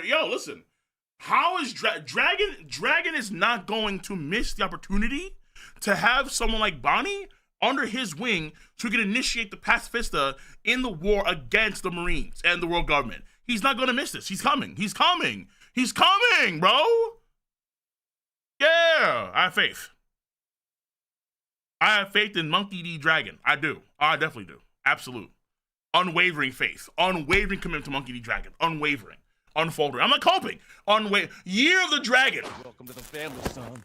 S2: Yo, listen. How is Dragon? Dragon is not going to miss the opportunity to have someone like Bonnie under his wing so he can initiate the pacifista in the war against the Marines and the world government. He's not going to miss this. He's coming, bro. Yeah, I have faith. I have faith in Monkey D. Dragon. I do. I definitely do. Absolute. Unwavering faith. Unwavering commitment to Monkey D. Dragon. Unwavering. Unfolding. I'm not coping. Year of the Dragon.
S3: Welcome to the family, son.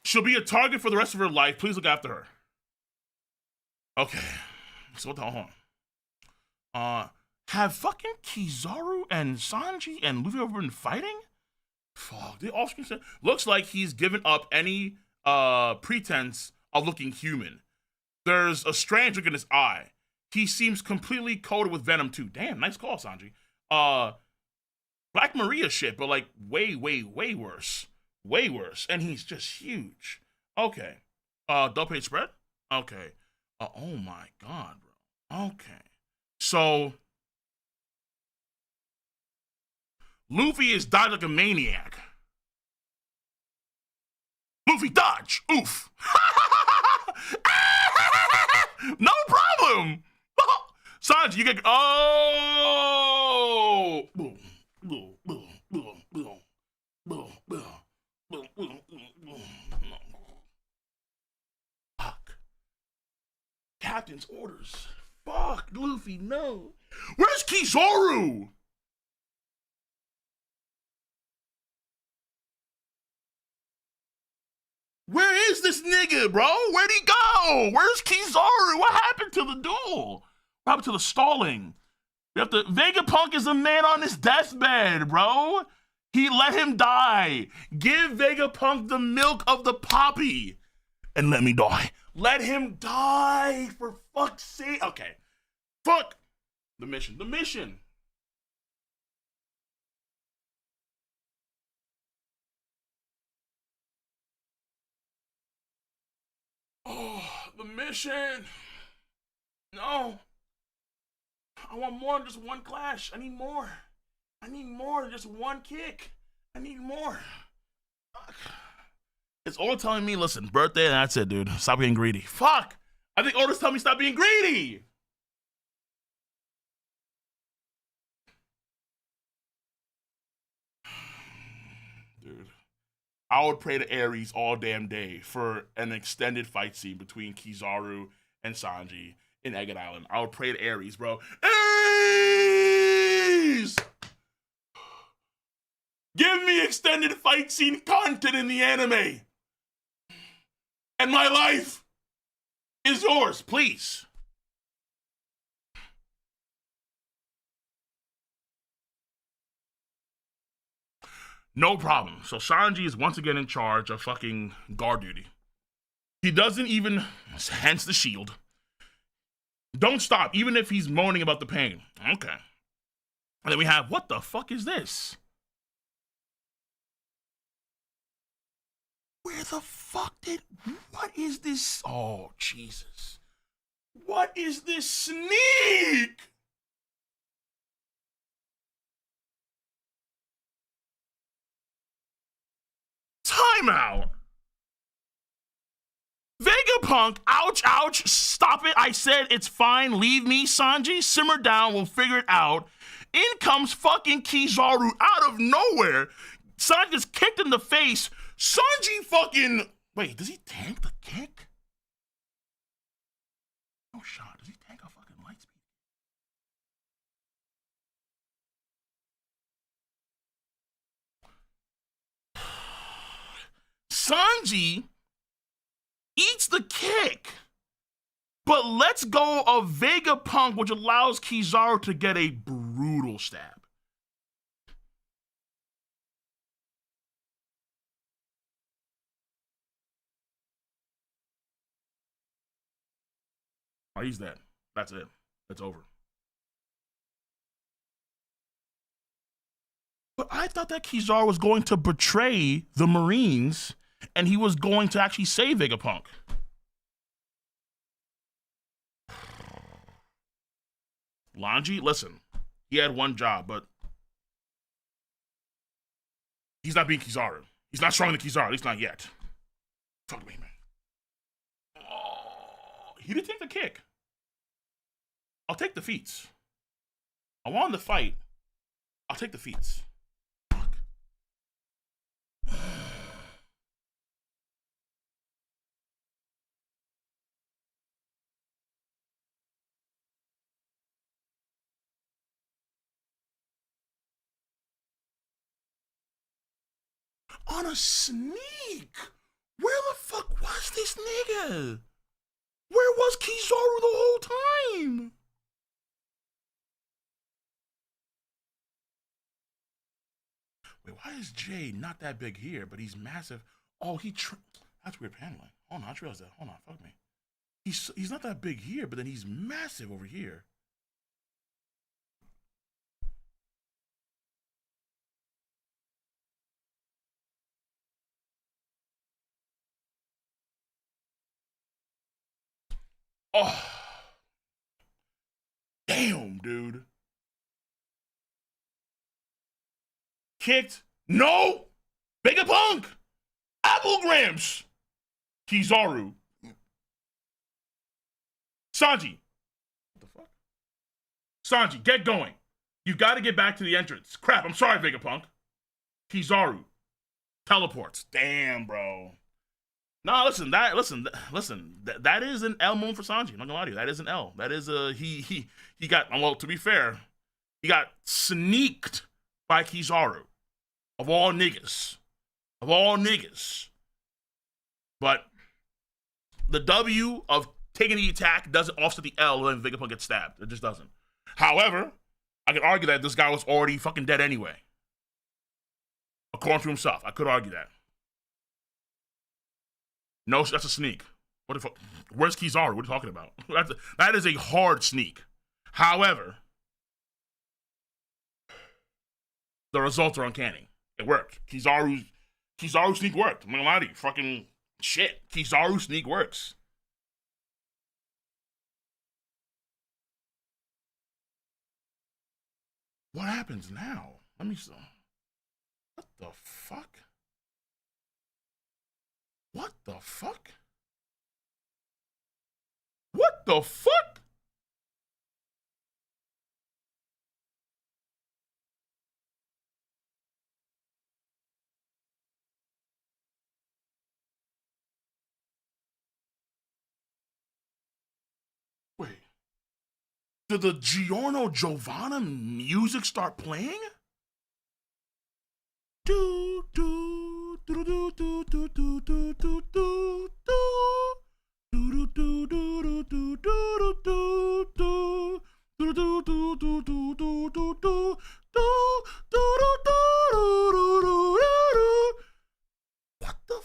S2: She'll be a target for the rest of her life. Please look after her. Okay. So what the hell? Hold on. Have fucking Kizaru and Sanji and Luffy ever been fighting? Fuck. The off-screen said looks like he's given up any pretense of looking human. There's a strange look in his eye. He seems completely coated with venom too. Damn, nice call, Sanji. Black Maria shit, but like way worse. Way worse. And he's just huge. Okay. Double page spread? Okay. Oh my god, bro. Okay. So Luffy is died like a maniac. Luffy dodge. Oof. No problem. Sanji, you get. Oh! Boom, boom, boom, boom, boom, boom, boom, boom, boom, boom. Fuck. Captain's orders. Fuck, Luffy, no. Where's Kizaru? Where is this nigga, bro? Where'd he go? Where's Kizaru? What happened to the duel? What happened to the stalling? We have to. Vegapunk is a man on his deathbed, bro. He let him die. Give Vegapunk the milk of the poppy and let me die. Let him die, for fuck's sake. Okay. Fuck. The mission. The mission. Oh, the mission. No. I want more than just one clash. I need more. I need more than just one kick. I need more. Fuck. It's Oda telling me, listen, birthday, and that's it, dude. Stop being greedy. Fuck. I think Oda's telling me stop being greedy. Dude. I would pray to Ares all damn day for an extended fight scene between Kizaru and Sanji in Egghead Island. I would pray to Ares, bro. Ares! Give me extended fight scene content in the anime. And my life is yours, please. No problem. So Sanji is once again in charge of fucking guard duty. He doesn't even, hence the shield. Don't stop, even if he's moaning about the pain. Okay. And then we have, what the fuck is this? Where the fuck what is this? Oh, Jesus. What is this sneak? Timeout. Vegapunk, ouch, ouch, stop it. I said it's fine. Leave me, Sanji. Simmer down. We'll figure it out. In comes fucking Kizaru out of nowhere. Sanji gets kicked in the face. Sanji fucking. Wait, does he tank the kick? No shot. Does he tank a fucking light speed? Sanji eats the kick. But let's go of Vegapunk, which allows Kizaru to get a brutal stab. Oh, he's dead. That's it. It's over. But I thought that Kizaru was going to betray the Marines and he was going to actually save Vegapunk. Lanji, listen, he had one job, but he's not being Kizaru. He's not stronger than Kizaru, at least not yet. Fuck me, man. Oh, he didn't take the kick. I'll take the feats. I wanted the fight. I'll take the feats. Fuck. On a sneak. Where the fuck was this nigga? Where was Kizaru the whole time? Wait, why is Jay not that big here, but he's massive? Oh, that's weird paneling. Hold on, I just realized that. Hold on, fuck me. He's not that big here, but then he's massive over here. Oh. Damn, dude. Kicked. No. Vegapunk. Applegrams. Kizaru. Sanji. What the fuck? Sanji, get going. You got to get back to the entrance. Crap, I'm sorry, Vegapunk. Kizaru teleports. Damn, bro. No, listen. That is an L moment for Sanji. I'm not gonna lie to you. That is an L. That is a he got. Well, to be fair, he got sneaked by Kizaru. Of all niggas. But the W of taking the attack doesn't offset the L when Vegapunk gets stabbed. It just doesn't. However, I could argue that this guy was already fucking dead anyway. According to himself, I could argue that. No, that's a sneak. What the fuck? Where's Kizaru? What are you talking about? That is a hard sneak. However, the results are uncanny. It worked. Kizaru sneak worked. I'm not gonna lie to you. Fucking shit. Kizaru sneak works. What happens now? Let me see. What the fuck? What the fuck? What the fuck? Wait. Did the Giorno Giovanna music start playing? Do do do do do do do do do do do do do do what the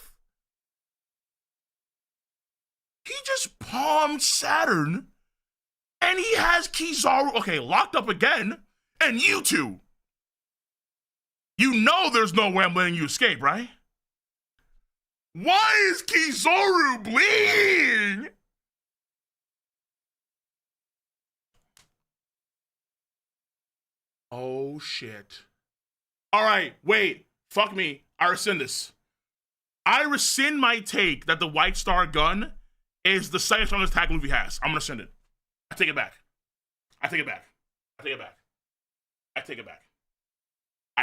S2: he just palmed Saturn and he has Kizaru locked up again and you two. You know there's no way I'm letting you escape, right? Why is Kizaru bleeding? Oh, shit. All right, wait. Fuck me. I rescind this. I rescind my take that the White Star gun is the second strongest attack Luffy has. I'm going to rescind it. I take it back. I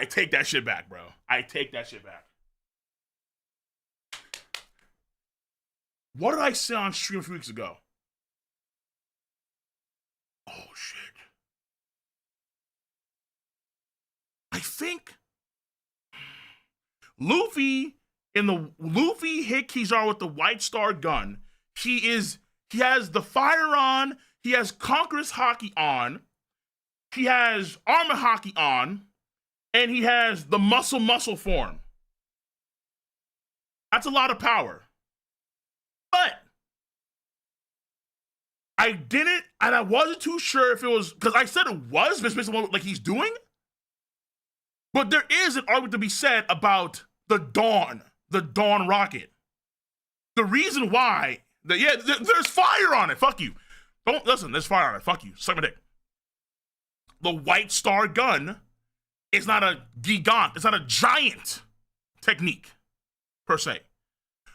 S2: take that shit back, bro. I take that shit back. What did I say on stream a few weeks ago? Oh, shit. I think Luffy hit Kizaru with the White Star gun. He has the fire on. He has Conqueror's Haki on. He has Armor Haki on. And he has the muscle form. That's a lot of power. But I didn't, and I wasn't too sure if it was, because I said it was based on what like he's doing. But there is an argument to be said about the Dawn rocket. The reason why, there's fire on it. Fuck you. Don't listen, there's fire on it. Fuck you. Suck my dick. The White Star gun is not a gigant, it's not a giant technique, per se.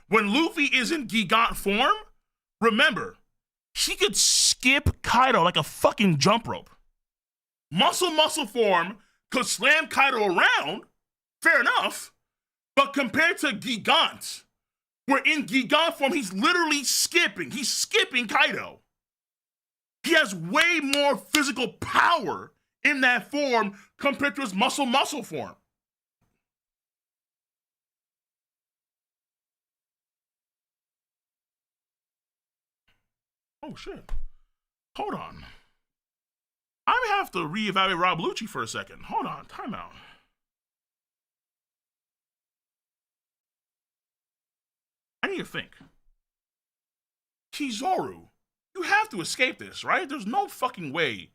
S2: When Luffy is in gigant form, remember, he could skip Kaido like a fucking jump rope. Muscle form could slam Kaido around, fair enough, but compared to Gigant, where in Gigant form, he's literally skipping. He's skipping Kaido. He has way more physical power in that form compared to his muscle form. Oh, shit. Hold on. I may have to reevaluate Rob Lucci for a second. Hold on. Time out. I need to think. Kizaru, you have to escape this, right? There's no fucking way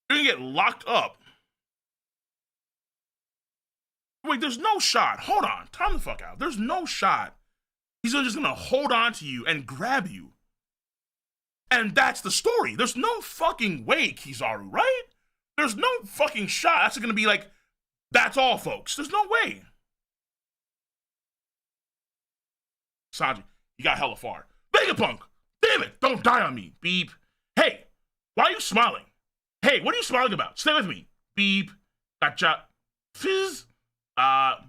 S2: you're gonna get locked up. Wait, there's no shot. Hold on. Time the fuck out. There's no shot. He's just gonna hold on to you and grab you. And that's the story. There's no fucking way, Kizaru, right? There's no fucking shot. That's gonna be like, that's all, folks. There's no way. Sanji, you got hella far. Vegapunk! Damn it! Don't die on me, beep. Hey, why are you smiling? Hey, what are you smiling about? Stay with me. Beep. Gotcha. Fizz.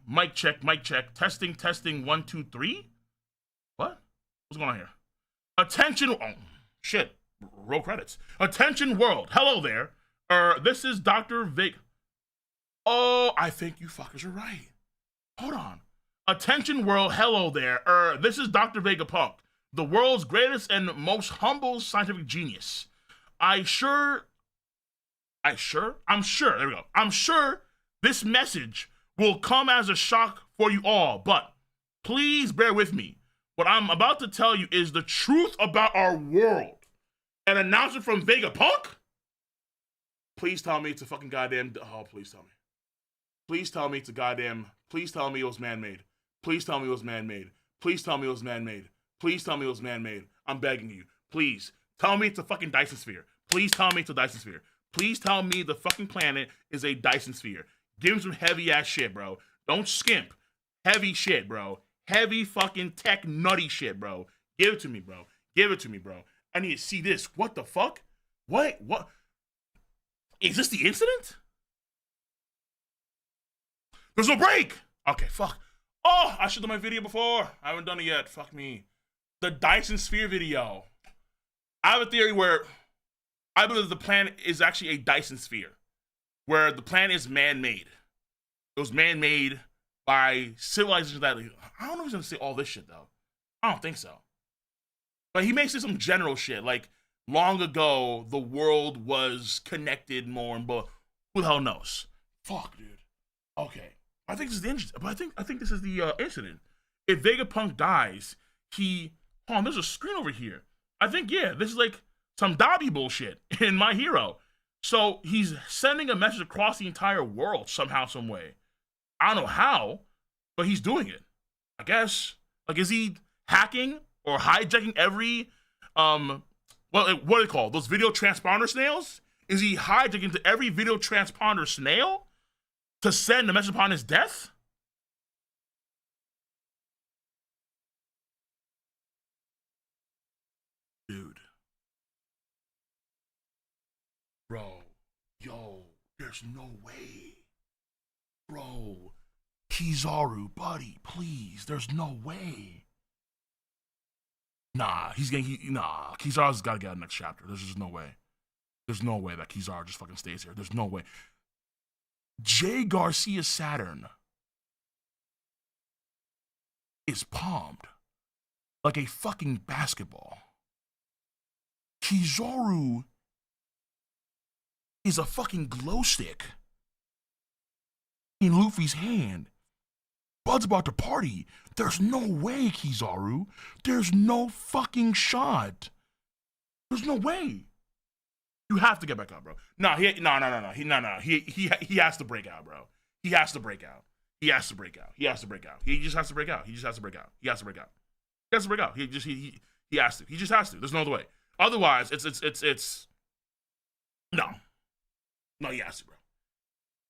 S2: Mic check, mic check. Testing, testing. 1, 2, 3. What? What's going on here? Attention. Oh, shit. Roll credits. Attention world. Hello there. This is Dr. Vig. Oh, I think you fuckers are right. Hold on. Attention world. Hello there. This is Dr. Vegapunk, the world's greatest and most humble scientific genius. I'm sure, there we go. I'm sure this message will come as a shock for you all, but please bear with me. What I'm about to tell you is the truth about our world. An announcement from Vegapunk? Please tell me it's a fucking goddamn, oh, please tell me. Please tell me it's a goddamn, please tell me it was man-made. Please tell me it was man-made. Please tell me it was man-made. Please tell me it was man-made. I'm begging you. Please. Tell me it's a fucking Dyson sphere. Please tell me it's a Dyson sphere. Please tell me the fucking planet is a Dyson sphere. Give me some heavy ass shit, bro. Don't skimp. Heavy shit, bro. Heavy fucking tech nutty shit, bro. Give it to me, bro. Give it to me, bro. I need to see this. What the fuck? What? Is this the incident? There's no break. Okay, fuck. Oh, I should have done my video before. I haven't done it yet. Fuck me. The Dyson Sphere video. I have a theory where I believe the planet is actually a Dyson Sphere, where the planet is man-made. It was man-made by civilizations that, I don't know if he's gonna say all this shit though. I don't think so. But he makes it some general shit, like long ago the world was connected more, but who the hell knows? Fuck, dude. Okay. I think this is the incident, but I think this is the incident. If Vegapunk dies, hold on, there's a screen over here. I think, yeah, this is like some Dobby bullshit in My Hero. So he's sending a message across the entire world somehow, some way. I don't know how, but he's doing it. I guess. Like, is he hacking or hijacking every what are they called? Those video transponder snails? Is he hijacking to every video transponder snail to send a message upon his death? Dude. Bro. Yo. There's no way. Bro. Kizaru, buddy, please. There's no way. Nah, Kizaru's gotta get out of the next chapter. There's just no way. There's no way that Kizaru just fucking stays here. There's no way. J. Garcia Saturn is palmed like a fucking basketball. Kizaru is a fucking glow stick in Luffy's hand. Bud's about to party. There's no way, Kizaru. There's no fucking shot. There's no way. You have to get back up, bro. No. He has to break out, bro. He has to break out. He has to break out. He has to break out. He just has to break out. He just has to break out. He has to break out. He has to break out. He has to. He just has to. There's no other way. Otherwise, it's no. No, he has to, bro.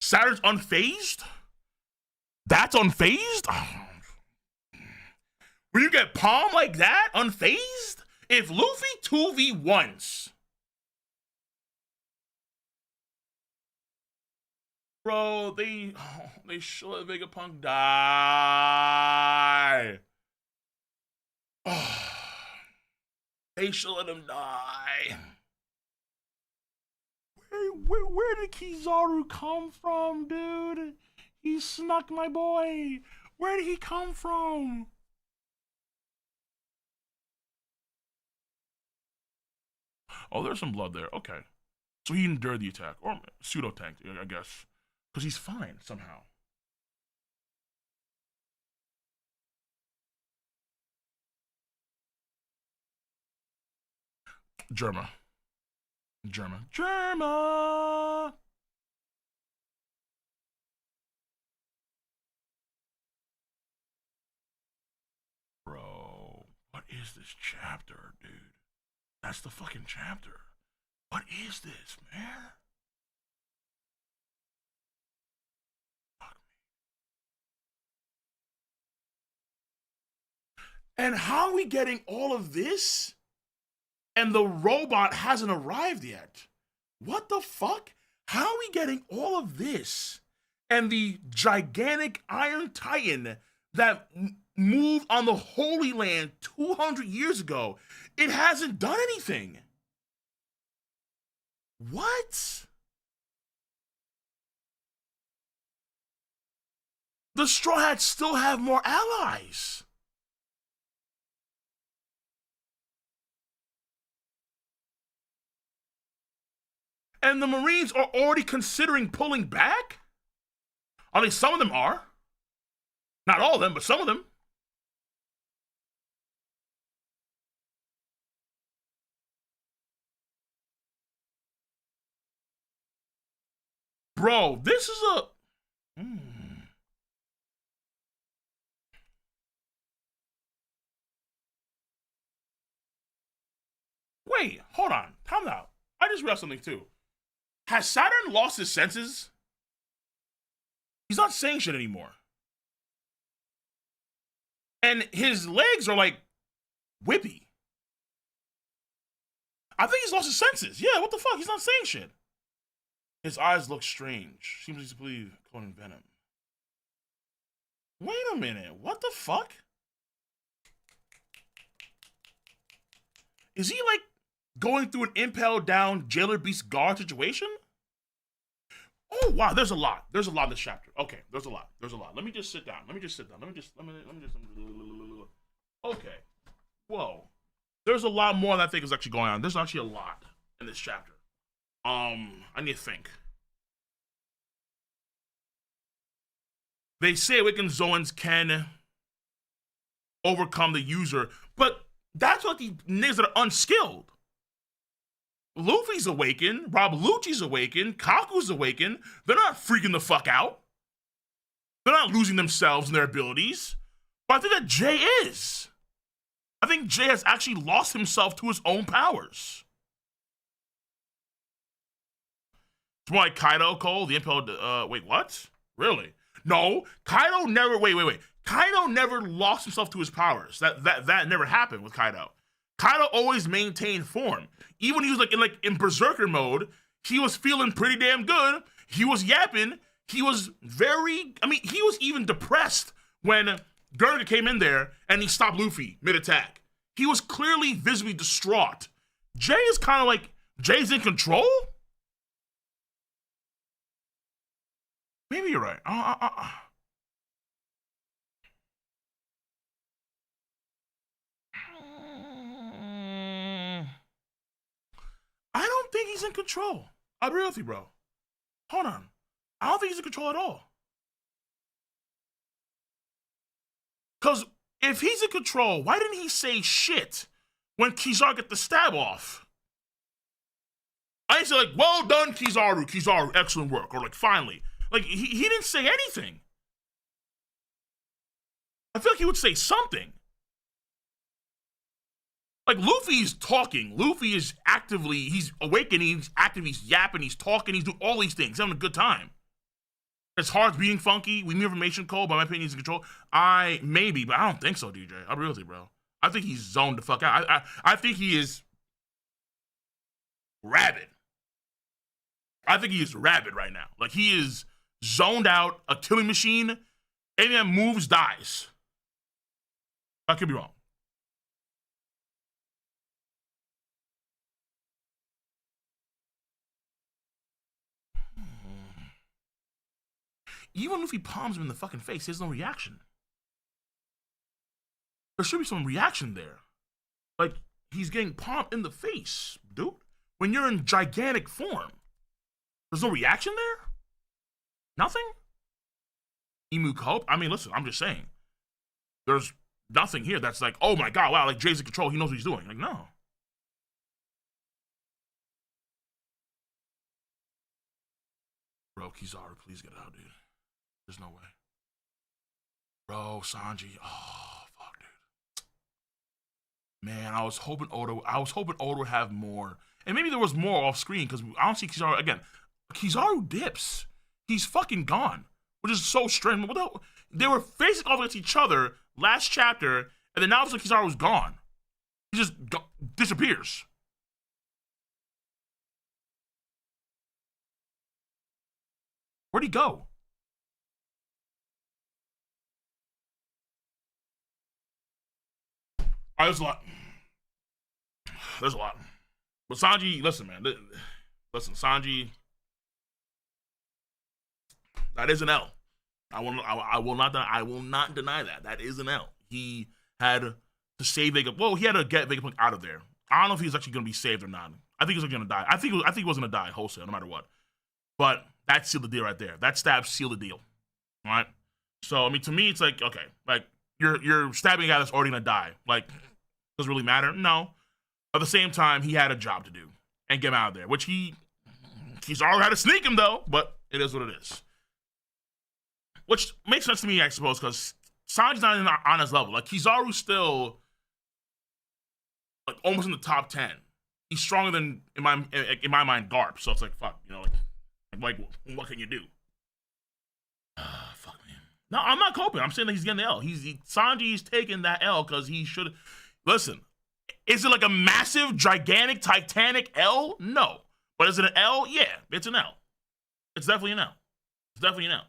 S2: Saturn's unfazed? That's unfazed? Oh. When you get palm like that, unfazed? If Luffy 2v1s, bro, they should let Vegapunk die. Oh, they should let him die. Where did Kizaru come from, dude? He snuck my boy. Where did he come from? Oh, there's some blood there. Okay. So he endured the attack. Or pseudo-tanked, I guess. Because he's fine, somehow. Germa. Bro, what is this chapter, dude? That's the fucking chapter. What is this, man? Fuck me. And how are we getting all of this? And the robot hasn't arrived yet. What the fuck? How are we getting all of this? And the gigantic Iron Titan that moved on the Holy Land 200 years ago, it hasn't done anything. What? The Straw Hats still have more allies. And the Marines are already considering pulling back? At least some of them are. Not all of them, but some of them. Bro, this is a... Wait, hold on. Time out. I just realized something too. Has Saturn lost his senses? He's not saying shit anymore. And his legs are like whippy. I think he's lost his senses. Yeah, what the fuck? He's not saying shit. His eyes look strange. Seems to believe cloning venom. Wait a minute. What the fuck? Is he like going through an impaled down jailer beast guard situation? Oh wow, there's a lot. There's a lot in this chapter. Okay, there's a lot. There's a lot. Let me just sit down. Okay. Whoa. There's a lot more that I think is actually going on. There's actually a lot in this chapter. I need to think. They say awakened Zoans can overcome the user, but that's what the niggas that are unskilled. Luffy's awakened, Rob Lucci's awakened, Kaku's awakened. They're not freaking the fuck out. They're not losing themselves and their abilities. But I think that Jay is. I think Jay has actually lost himself to his own powers. It's more like Kaido, Cole, the impaled, wait, what? Really? No, Kaido never, wait. Kaido never lost himself to his powers. That never happened with Kaido. Kaido always maintained form. Even when he was in Berserker mode, he was feeling pretty damn good. He was yapping. He was he was even depressed when Gurga came in there and he stopped Luffy mid-attack. He was clearly visibly distraught. Jay is kind of like, Jay's in control? Maybe you're right. I don't think he's in control. I'll be real with you, bro. Hold on. I don't think he's in control at all. Because if he's in control, why didn't he say shit when Kizaru got the stab off? I didn't say, like, well done, Kizaru, excellent work, or like, finally. Like, he didn't say anything. I feel like he would say something. Like, Luffy's talking. Luffy is actively, he's awakening, he's active, he's yapping, he's talking, he's doing all these things. He's having a good time. His heart's beating funky. We need information code, but my opinion is in control. Maybe, but I don't think so, DJ. I'll be real with you, bro. I think he's zoned the fuck out. I think he is rabid. I think he is rabid right now. Like, he is zoned out, a killing machine. Anything that moves dies. I could be wrong. Even if he palms him in the fucking face, there's no reaction. There should be some reaction there. Like, he's getting palmed in the face, dude. When you're in gigantic form, there's no reaction there? Nothing? Emu Cope? I mean, listen, I'm just saying. There's nothing here that's like, oh my god, wow, like Jay's in control, he knows what he's doing. Like, no. Bro, Kizaru, please get out, dude. There's no way. Bro, Sanji. Oh, fuck, dude. Man, I was hoping Oda would have more. And maybe there was more off screen, because I don't see Kizaru again. Kizaru dips. He's fucking gone. Which is so strange. They were facing off against each other last chapter, and then now it's like Kizaru's gone. He just disappears. Where'd he go? All right, there's a lot. There's a lot. But Sanji, listen, man. Listen, Sanji, that is an L. I will not deny that. That is an L. He had to save Vegapunk. Well, he had to get Vegapunk out of there. I don't know if he's actually going to be saved or not. I think he's going to die. I think he was going to die wholesale, no matter what. But that sealed the deal right there. That stab sealed the deal. All right. So I mean, to me, it's like, okay, like you're stabbing a guy that's already going to die. Like, does it really matter? No. At the same time, he had a job to do and get him out of there, which he's already had to sneak him though. But it is what it is. Which makes sense to me, I suppose, because Sanji's not on his level. Like, Kizaru's still like almost in the top 10. He's stronger than, in my mind, Garp. So it's like, fuck, you know, like what can you do? Fuck, man. No, I'm not coping. I'm saying that he's getting the L. Sanji's taking that L because he should. Listen, is it like a massive, gigantic, titanic L? No. But is it an L? Yeah, it's an L. It's definitely an L. It's definitely an L.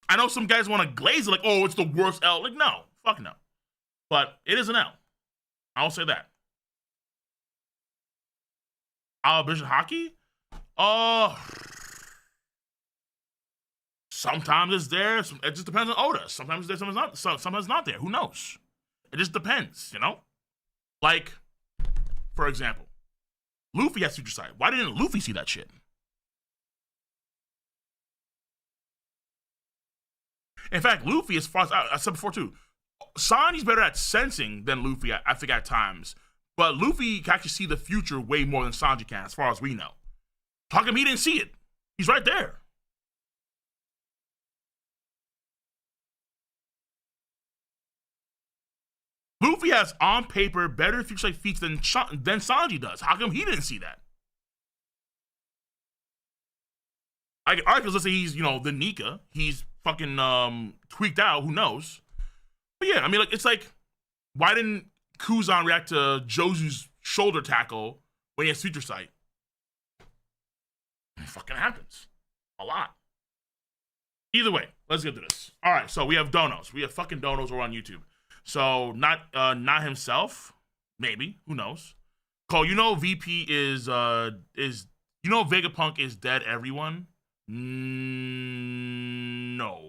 S2: I know some guys want to glaze it like, oh, it's the worst L. Like, no. Fuck no. But it is an L. I'll say that. Vision Hockey? Sometimes it's there. It just depends on Oda. Sometimes it's there, sometimes it's not there. Who knows? It just depends, you know? Like, for example, Luffy has Future Sight. Why didn't Luffy see that shit? In fact, Luffy, as far as I said before too, Sanji's better at sensing than Luffy, I think, at times. But Luffy can actually see the future way more than Sanji can, as far as we know. How come he didn't see it? He's right there. Luffy has, on paper, better future sight feats than Sanji does. How come he didn't see that? I can argue, let's say he's, you know, the Nika. He's fucking tweaked out. Who knows? But yeah, I mean, like, it's like, why didn't Kuzan react to Josu's shoulder tackle when he has future sight? It fucking happens. A lot. Either way, let's get to this. All right, so we have Donos. We have fucking Donos over on YouTube. So not himself, maybe. Who knows? Cole, you know VP is you know Vegapunk is dead, everyone? No.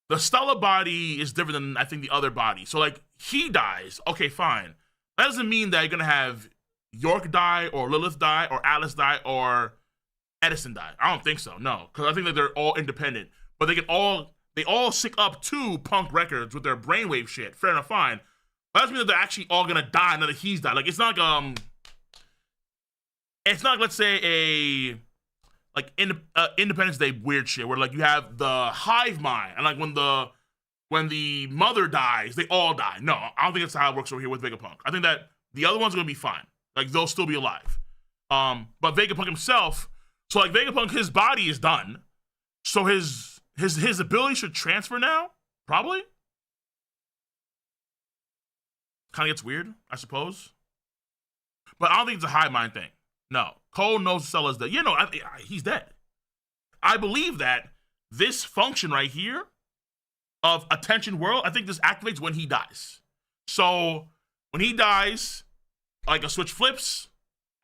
S2: The Stella body is different than, I think, the other body. So, like, he dies. Okay, fine. That doesn't mean that you're going to have York die, or Lilith die, or Alice die, or Edison die. I don't think so, no. Because I think that they're all independent. But they all sync up to Punk Records with their brainwave shit. Fair enough, fine. But that doesn't mean that they're actually all going to die now that he's died. Like, it's not like, let's say, Independence Day weird shit where, like, you have the hive mind, and, like, when the mother dies, they all die. No, I don't think that's how it works over here with Vegapunk. I think that the other ones are gonna be fine. Like, they'll still be alive. But Vegapunk himself, so, like, Vegapunk, his body is done, so his ability should transfer now, probably. Kind of gets weird, I suppose. But I don't think it's a hive mind thing. No. Cole knows Stella's dead. You know, he's dead. I believe that this function right here of Attention World, I think this activates when he dies. So when he dies, like, a switch flips,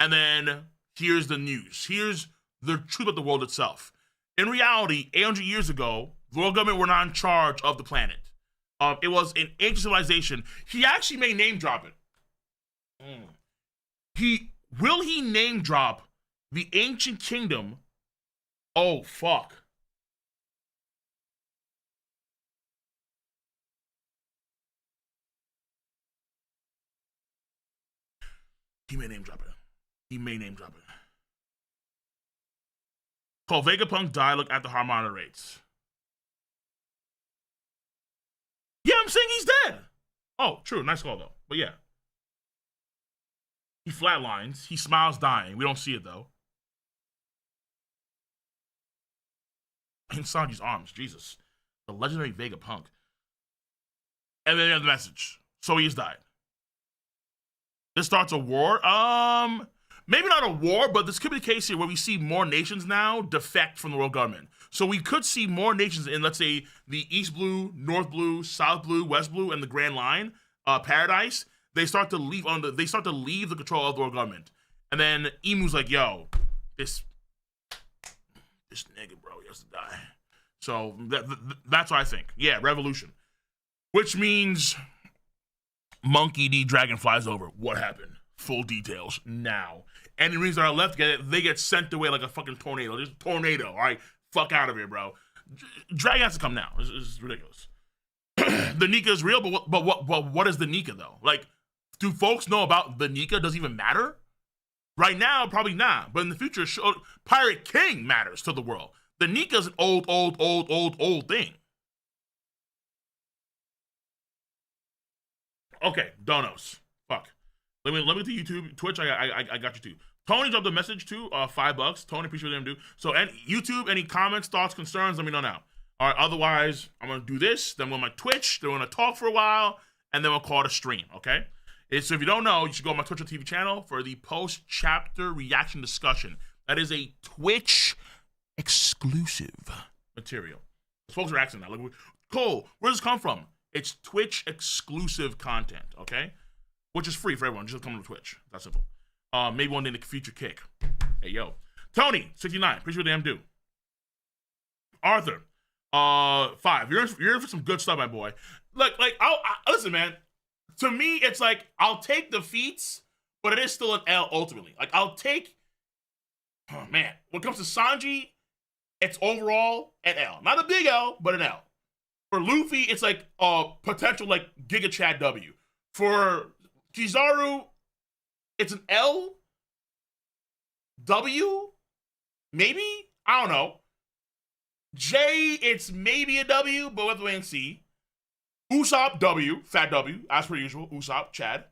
S2: and then here's the news. Here's the truth about the world itself. In reality, 800 years ago, the world government were not in charge of the planet. It was an ancient civilization. He actually may name drop it. Will he name drop the ancient kingdom? Oh, fuck. He may name drop it. Call Vegapunk die, look at the harmonic rates. Yeah, I'm saying he's dead. Oh, true. Nice call, though. But yeah. He flatlines. He smiles dying. We don't see it, though. In Sanji's arms. Jesus. The legendary Vegapunk. And then you have the message. So he's died. This starts a war? maybe not a war, but this could be the case here where we see more nations now defect from the world government. So we could see more nations in, let's say, the East Blue, North Blue, South Blue, West Blue, and the Grand Line, Paradise. They start to leave the control of the world government, and then Emu's like, "Yo, this nigga, bro, he has to die." So that's what I think. Yeah, revolution, which means Monkey D. Dragon flies over. What happened? Full details now. Any reasons that are left, they get sent away like a fucking tornado. Just tornado. All right, fuck out of here, bro. Dragon has to come now. It's ridiculous. The Nika is real, but what is the Nika though? Like, do folks know about the Nika? Does it even matter? Right now, probably not. But in the future, Pirate King matters to the world. The Nika is an old thing. Okay, donos. Fuck. Let me do YouTube, Twitch. I got you too. Tony dropped a message too. $5. Tony, appreciate them do. So, and YouTube, any comments, thoughts, concerns? Let me know now. All right. Otherwise, I'm gonna do this. Then we're on my Twitch. Then we're gonna talk for a while, and then we'll call it a stream. Okay. So if you don't know, you should go on my Twitch TV channel for the post-chapter reaction discussion. That is a Twitch exclusive material. Folks are asking now, like, Cole, where does this come from? It's Twitch exclusive content, okay? Which is free for everyone. Just come to Twitch. That's simple. Maybe one day in the future kick. Hey, yo. Tony, 69. Appreciate what damn do. Arthur, 5. You're in for some good stuff, my boy. Listen, man. To me, it's like, I'll take defeats, but it is still an L ultimately. Like, I'll take, oh man, when it comes to Sanji, it's overall an L. Not a big L, but an L. For Luffy, it's like a potential like Giga Chad W. For Kizaru, it's an L, W, maybe? I don't know. J, it's maybe a W, but we'll have to wait and see. Usopp, W, fat W, as per usual. Usopp, Chad.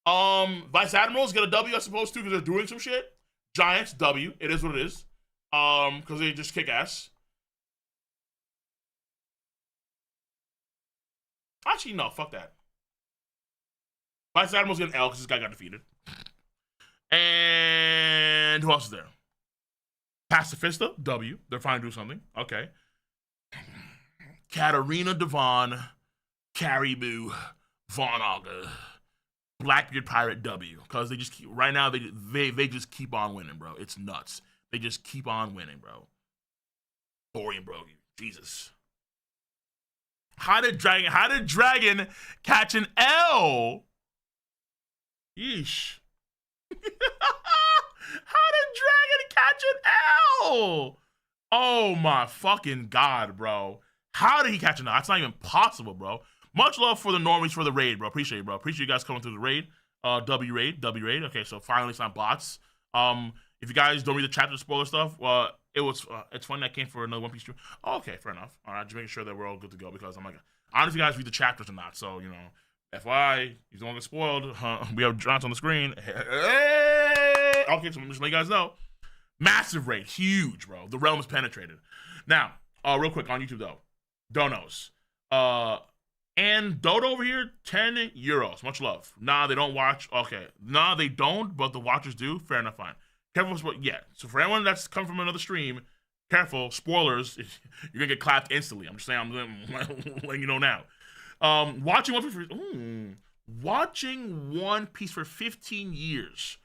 S2: Vice Admirals get a W, I suppose, too, because they're doing some shit. Giants, W. It is what it is. Because they just kick ass. Actually, no, fuck that. Vice Admirals get an L because this guy got defeated. And who else is there? Pacifista, W. They're finally doing something. Okay. Katarina Devon, Caribou, Von Auger, Blackbeard Pirate W. Because they just keep, right now, they just keep on winning, bro. It's nuts. They just keep on winning, bro. Dorian, bro. Jesus. How did Dragon catch an L? Yeesh. How did Dragon catch an L? Oh my fucking God, bro. How did he catch an L? That's not even possible, bro. Much love for the normies for the raid, bro. Appreciate it, bro. Appreciate you guys coming through the raid. W raid. Okay, so finally it's not bots. If you guys don't read the chapter spoiler stuff, it's fun that came for another One Piece stream. Oh, okay, fair enough. All right, just making sure that we're all good to go because I'm like, I don't know if you guys read the chapters or not. So, you know, FYI, you don't get spoiled. We have drops on the screen. Hey! Okay, so I'm just letting you guys know. Massive raid, huge, bro. The realm is penetrated. Now, real quick on YouTube though, donos. And Dodo over here, 10 euros. Much love. Nah, they don't watch. Okay. Nah, they don't, but the watchers do. Fair enough, fine. Careful. Yeah. So for anyone that's come from another stream, careful. Spoilers. You're going to get clapped instantly. I'm just saying, I'm letting you know now. Watching One Piece for 15 years.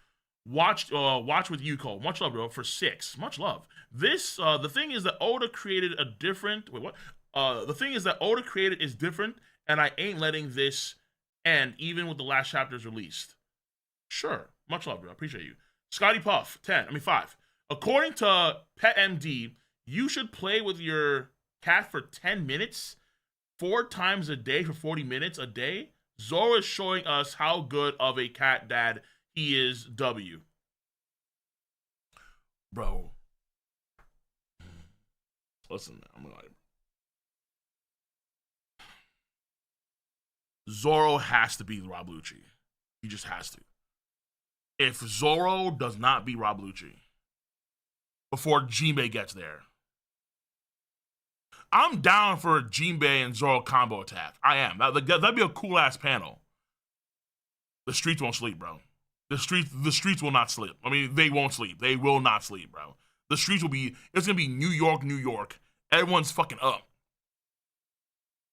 S2: Watch with you, Cole. Much love, bro. For 6. Much love. This, the thing is that Oda created a different, wait, what? The thing is that Oda created is different, and I ain't letting this end, even with the last chapters released. Sure. Much love, bro. Appreciate you. Scotty Puff, 5. According to PetMD, you should play with your cat for 10 minutes, 4 times a day for 40 minutes a day. Zoro is showing us how good of a cat dad he is, W. Bro. Listen, man, I'm like, Zoro has to beat Rob Lucci. He just has to. If Zoro does not beat Rob Lucci before Jinbei gets there, I'm down for a Jinbei and Zoro combo attack. I am. That'd be a cool ass panel. The streets won't sleep, bro. The streets will not sleep. I mean, they won't sleep. They will not sleep, bro. The streets will be. It's gonna be New York, New York. Everyone's fucking up.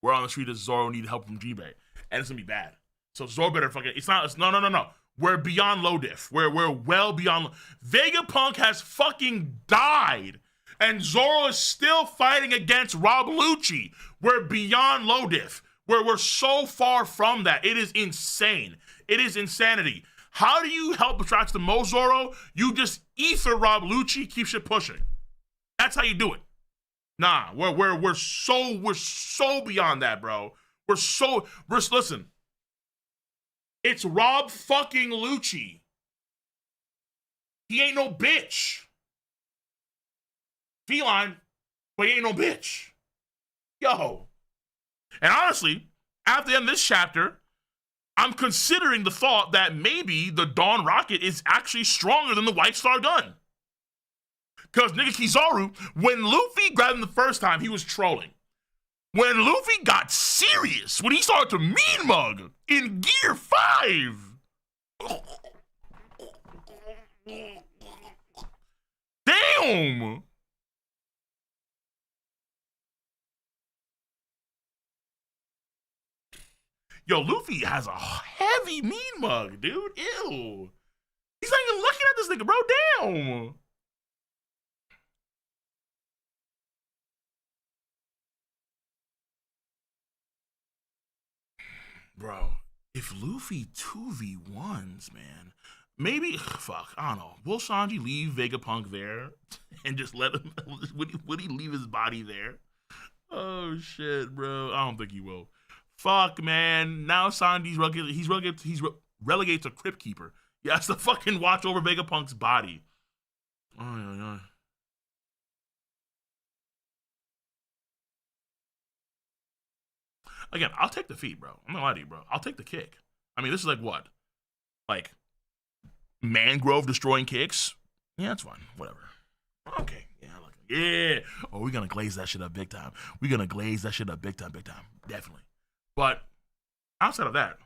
S2: We're on the street as Zoro need help from G-Bay, and it's gonna be bad. So Zoro better fucking. It's not. No. We're beyond low diff. We're well beyond. Vegapunk has fucking died, and Zoro is still fighting against Rob Lucci. We're beyond low diff. We're so far from that. It is insane. It is insanity. How do you help attract the Mo Zoro? You just ether Rob Lucci, keep shit pushing. That's how you do it. Nah, we're so beyond that, bro. Listen. It's Rob fucking Lucci. He ain't no bitch. Feline, but he ain't no bitch. Yo. And honestly, after the end of this chapter, I'm considering the thought that maybe the Dawn Rocket is actually stronger than the White Star Gun. Because nigga Kizaru, when Luffy grabbed him the first time, he was trolling. When Luffy got serious, when he started to mean mug in Gear 5. Damn! Yo, Luffy has a heavy mean mug, dude. Ew. He's not even looking at this nigga, bro. Damn. Bro, if Luffy 2v1s, man, maybe, fuck, I don't know. Will Sanji leave Vegapunk there and just let him, would he leave his body there? Oh, shit, bro. I don't think he will. Fuck, man. Now Sanji's relegated to Crypt Keeper. He has to fucking watch over Vegapunk's body. Oh. Again, I'll take the feet, bro. I'm not lying to you, bro. I'll take the kick. I mean, this is like what? Like, mangrove destroying kicks? Yeah, that's fine. Whatever. Okay. Yeah. Oh, we're going to glaze that shit up big time. We're going to glaze that shit up big time. Definitely. But outside of that,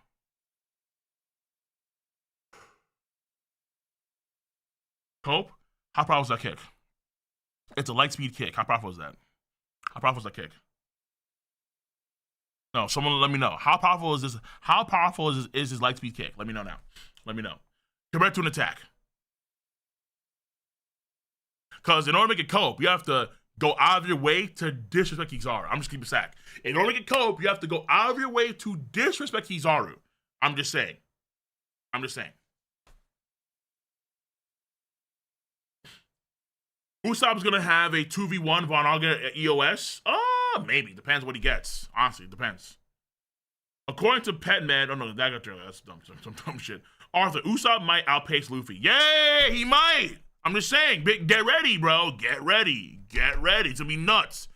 S2: Cope, how powerful is that kick? It's a light speed kick. How powerful is that? How powerful is that kick? No, someone let me know. How powerful is this? How powerful is this light speed kick? Let me know now. Let me know. Compared to an attack. Because in order to make it cope, you have to go out of your way to disrespect Kizaru. I'm just keeping sack. In order to get cope, you have to go out of your way to disrespect Kizaru. I'm just saying. Usopp's going to have a 2v1 Von Auger at EOS? Maybe. Depends what he gets. Honestly, depends. According to PetMed, oh no, that got there. That's dumb shit. Arthur, Usopp might outpace Luffy. Yay, he might. I'm just saying, get ready, bro. Get ready. It's gonna be nuts.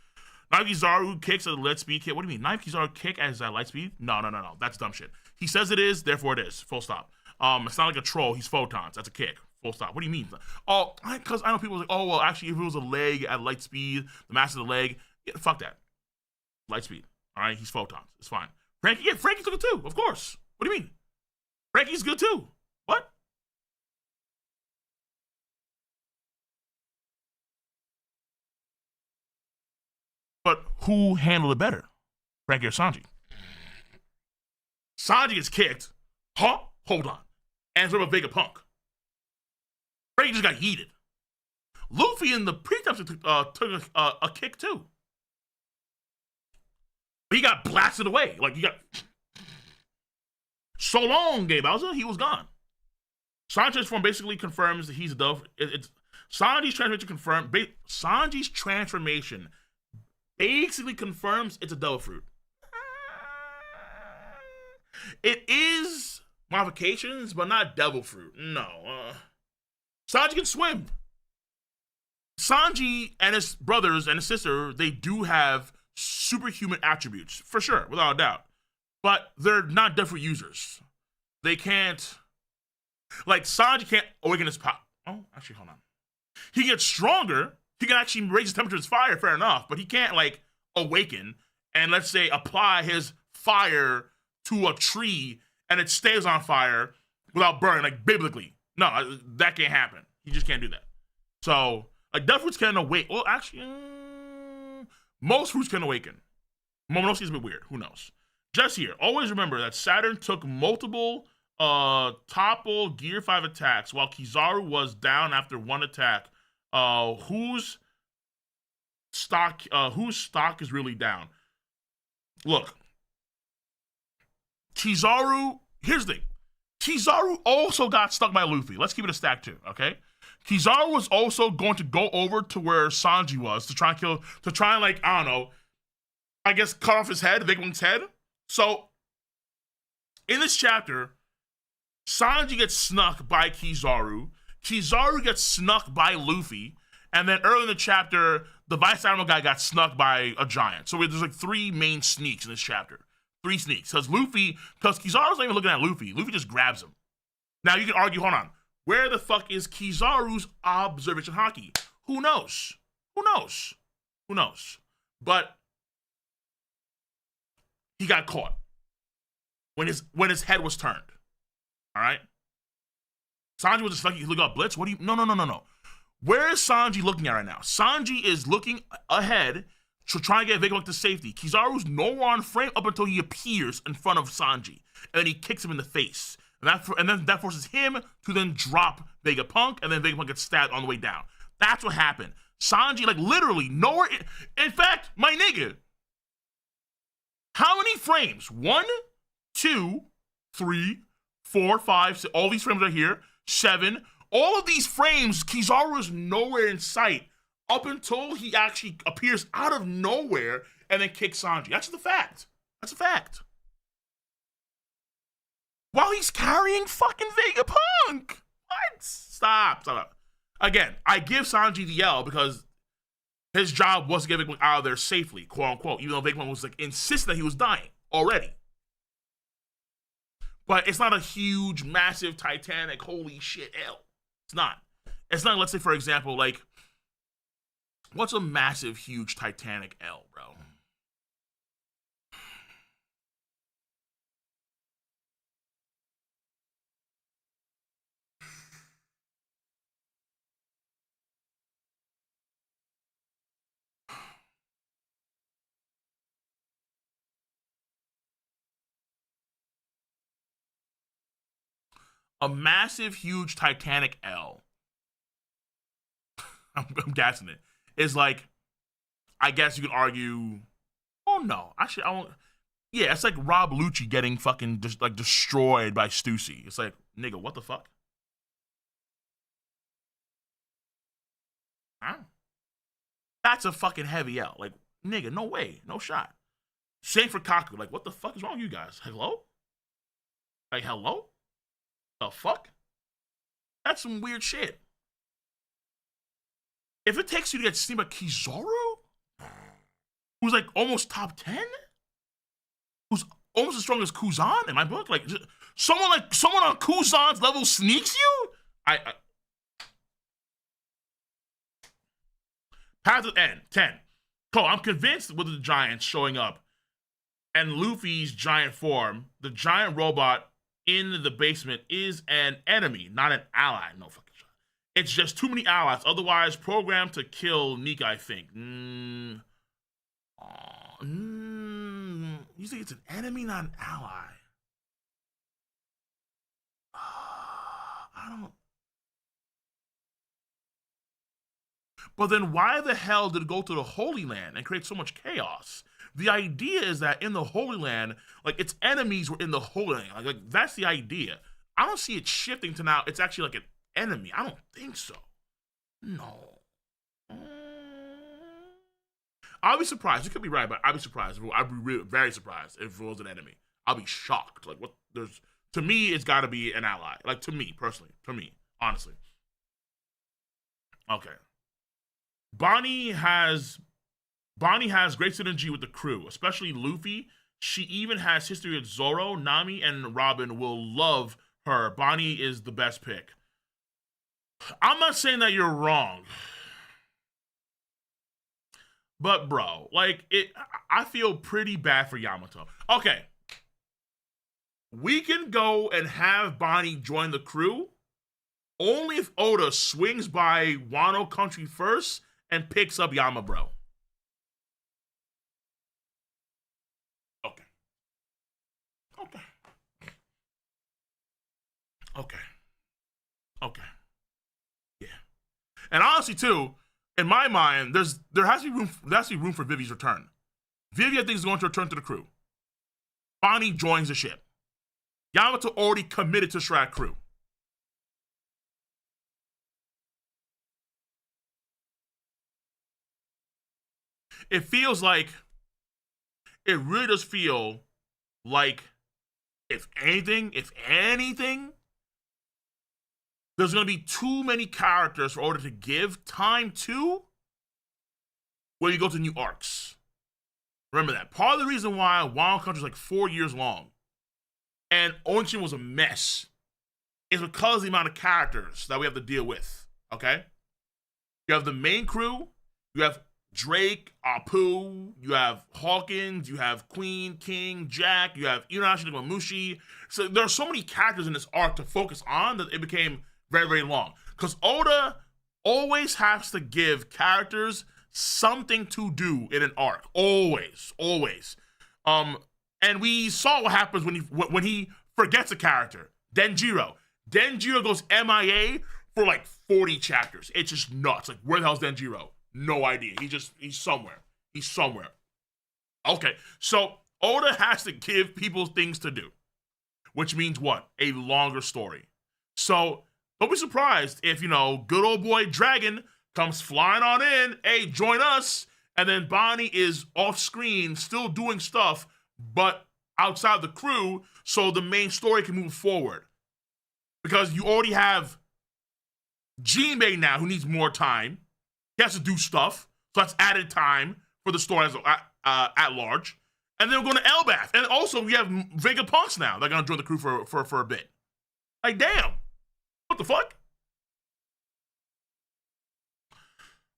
S2: Knife Kizaru kicks at a light speed kick. What do you mean? Knife Kizaru kick as a light speed? No. That's dumb shit. He says it is, therefore it is. Full stop. It's not like a troll. He's photons. That's a kick. Full stop. What do you mean? Oh, because I know people are like, oh, well, actually, if it was a leg at light speed, the mass of the leg, yeah, fuck that. Light speed. All right, he's photons. It's fine. Frankie's good too, of course. What do you mean? Frankie's good too. What? But who handled it better? Frankie or Sanji? Sanji gets kicked. Huh? Hold on. And what about Vegapunk? Frankie just got yeeted. Luffy in the pretense took a kick too. He got blasted away. Like, he got... So long, Gabe Bowser, he was gone. Sanji's transform basically confirms that he's a dove. Sanji's transformation basically confirms it's a devil fruit. It is modifications, but not devil fruit. No. Sanji can swim. Sanji and his brothers and his sister, they do have superhuman attributes, for sure, without a doubt. But they're not different users. They can't... Like, Sanji can't awaken his power. Oh, actually, hold on. He gets stronger. He can actually raise his temperature with fire, fair enough. But he can't, like, awaken and, let's say, apply his fire to a tree and it stays on fire without burning, like biblically. No, that can't happen. He just can't do that. So, like, death fruits can awaken. Well, actually, most fruits can awaken. Momonosuke is a bit weird. Who knows? Just here, always remember that Saturn took multiple topple Gear 5 attacks while Kizaru was down after one attack. Whose stock is really down? Look, Kizaru, here's the thing. Kizaru also got stuck by Luffy. Let's keep it a stack too, okay? Kizaru was also going to go over to where Sanji was to try and like, I don't know, I guess cut off his head, Vegaplunk's head. So, in this chapter, Sanji gets snuck by Kizaru. Kizaru gets snuck by Luffy. And then early in the chapter, the Vice Admiral guy got snuck by a giant. So there's like 3 main sneaks in this chapter. 3 sneaks. Because Kizaru's not even looking at Luffy. Luffy just grabs him. Now you can argue, hold on, where the fuck is Kizaru's observation haki? Who knows? Who knows? Who knows? But he got caught when his head was turned. All right? Sanji was just like, look up Blitz. What do you? No. Where is Sanji looking at right now? Sanji is looking ahead to try and get Vegapunk to safety. Kizaru's nowhere on frame up until he appears in front of Sanji, and then he kicks him in the face, and then that forces him to then drop Vegapunk, and then Vegapunk gets stabbed on the way down. That's what happened. Sanji, like, literally nowhere. In fact, my nigga, how many frames? 1, 2, 3, 4, 5, 6, all these frames are here. 7. All of these frames, Kizaru is nowhere in sight up until he actually appears out of nowhere and then kicks Sanji. That's the fact. That's a fact. While he's carrying fucking Vegapunk. What? Stop. Again, I give Sanji the L because his job was to get Vegapunk out of there safely, quote unquote, even though Vegapunk was like insisting that he was dying already. But it's not a huge, massive, titanic, holy shit L. It's not. It's not, let's say, for example, like, what's a massive, huge, titanic L, bro? A massive, huge, titanic L. I'm guessing it. Is like, I guess you could argue. Oh no, actually, I won't. Yeah, it's like Rob Lucci getting fucking destroyed by Stussy. It's like, nigga, what the fuck? Huh? That's a fucking heavy L. Like, nigga, no way, no shot. Same for Kaku. Like, what the fuck is wrong with you guys? Hello? Like, hello? The fuck? That's some weird shit. If it takes you to get seen by Kizaru, who's like almost top 10, who's almost as strong as Kuzan in my book, like someone on Kuzan's level sneaks you. I Path to End 10. Cool. I'm convinced with the giants showing up and Luffy's giant form, the giant robot in the basement is an enemy, not an ally. No fucking shot. It's just too many allies. Otherwise, programmed to kill Nika, I think. You think it's an enemy, not an ally? I don't. But then why the hell did it go to the Holy Land and create so much chaos? The idea is that in the Holy Land, like, its enemies were in the Holy Land. Like that's the idea. I don't see it shifting to now it's actually like an enemy. I don't think so. No. I'll be surprised. You could be right, but I'll be surprised. I'd be very surprised if it was an enemy. I'll be shocked. Like, what? To me, it's got to be an ally. Like, to me, personally. To me, honestly. Okay. Bonnie has great synergy with the crew, especially Luffy. She even has history with Zoro. Nami and Robin will love her. Bonnie is the best pick. I'm not saying that you're wrong. But bro, like I feel pretty bad for Yamato. Okay. we can go and have Bonnie join the crew only if Oda swings by Wano Country first and picks up Yama Bro. Okay. Okay. Okay. Okay. Yeah. And honestly, too, in my mind, there has to be room for Vivi's return. Vivi, I think, is going to return to the crew. Bonnie joins the ship. Yamato already committed to Shrek crew. It feels like, it really does feel like, if anything, there's going to be too many characters for Oda to give time to when you go to new arcs. Remember that. Part of the reason why Wild Country is like 4 years long and Onshin was a mess is because of the amount of characters that we have to deal with. Okay? You have the main crew, you have Drake, Apu, you have Hawkins, you have Queen, King, Jack, you have Inashi Mushi. So there are so many characters in this arc to focus on that it became very, very long. Because Oda always has to give characters something to do in an arc. Always. And we saw what happens when he forgets a character. Denjiro goes MIA for like 40 chapters. It's just nuts. Like, where the hell's Denjiro? No idea. He's somewhere. Okay, so Oda has to give people things to do, which means what? A longer story. So don't be surprised if, good old boy Dragon comes flying on in, hey, join us, and then Bonnie is off screen still doing stuff, but outside the crew, so the main story can move forward. Because you already have Jinbei now, who needs more time. He has to do stuff, so that's added time for the story at large. And then we're going to Elbath. And also, we have Vegapunks now. They're going to join the crew for a bit. Like, damn. What the fuck?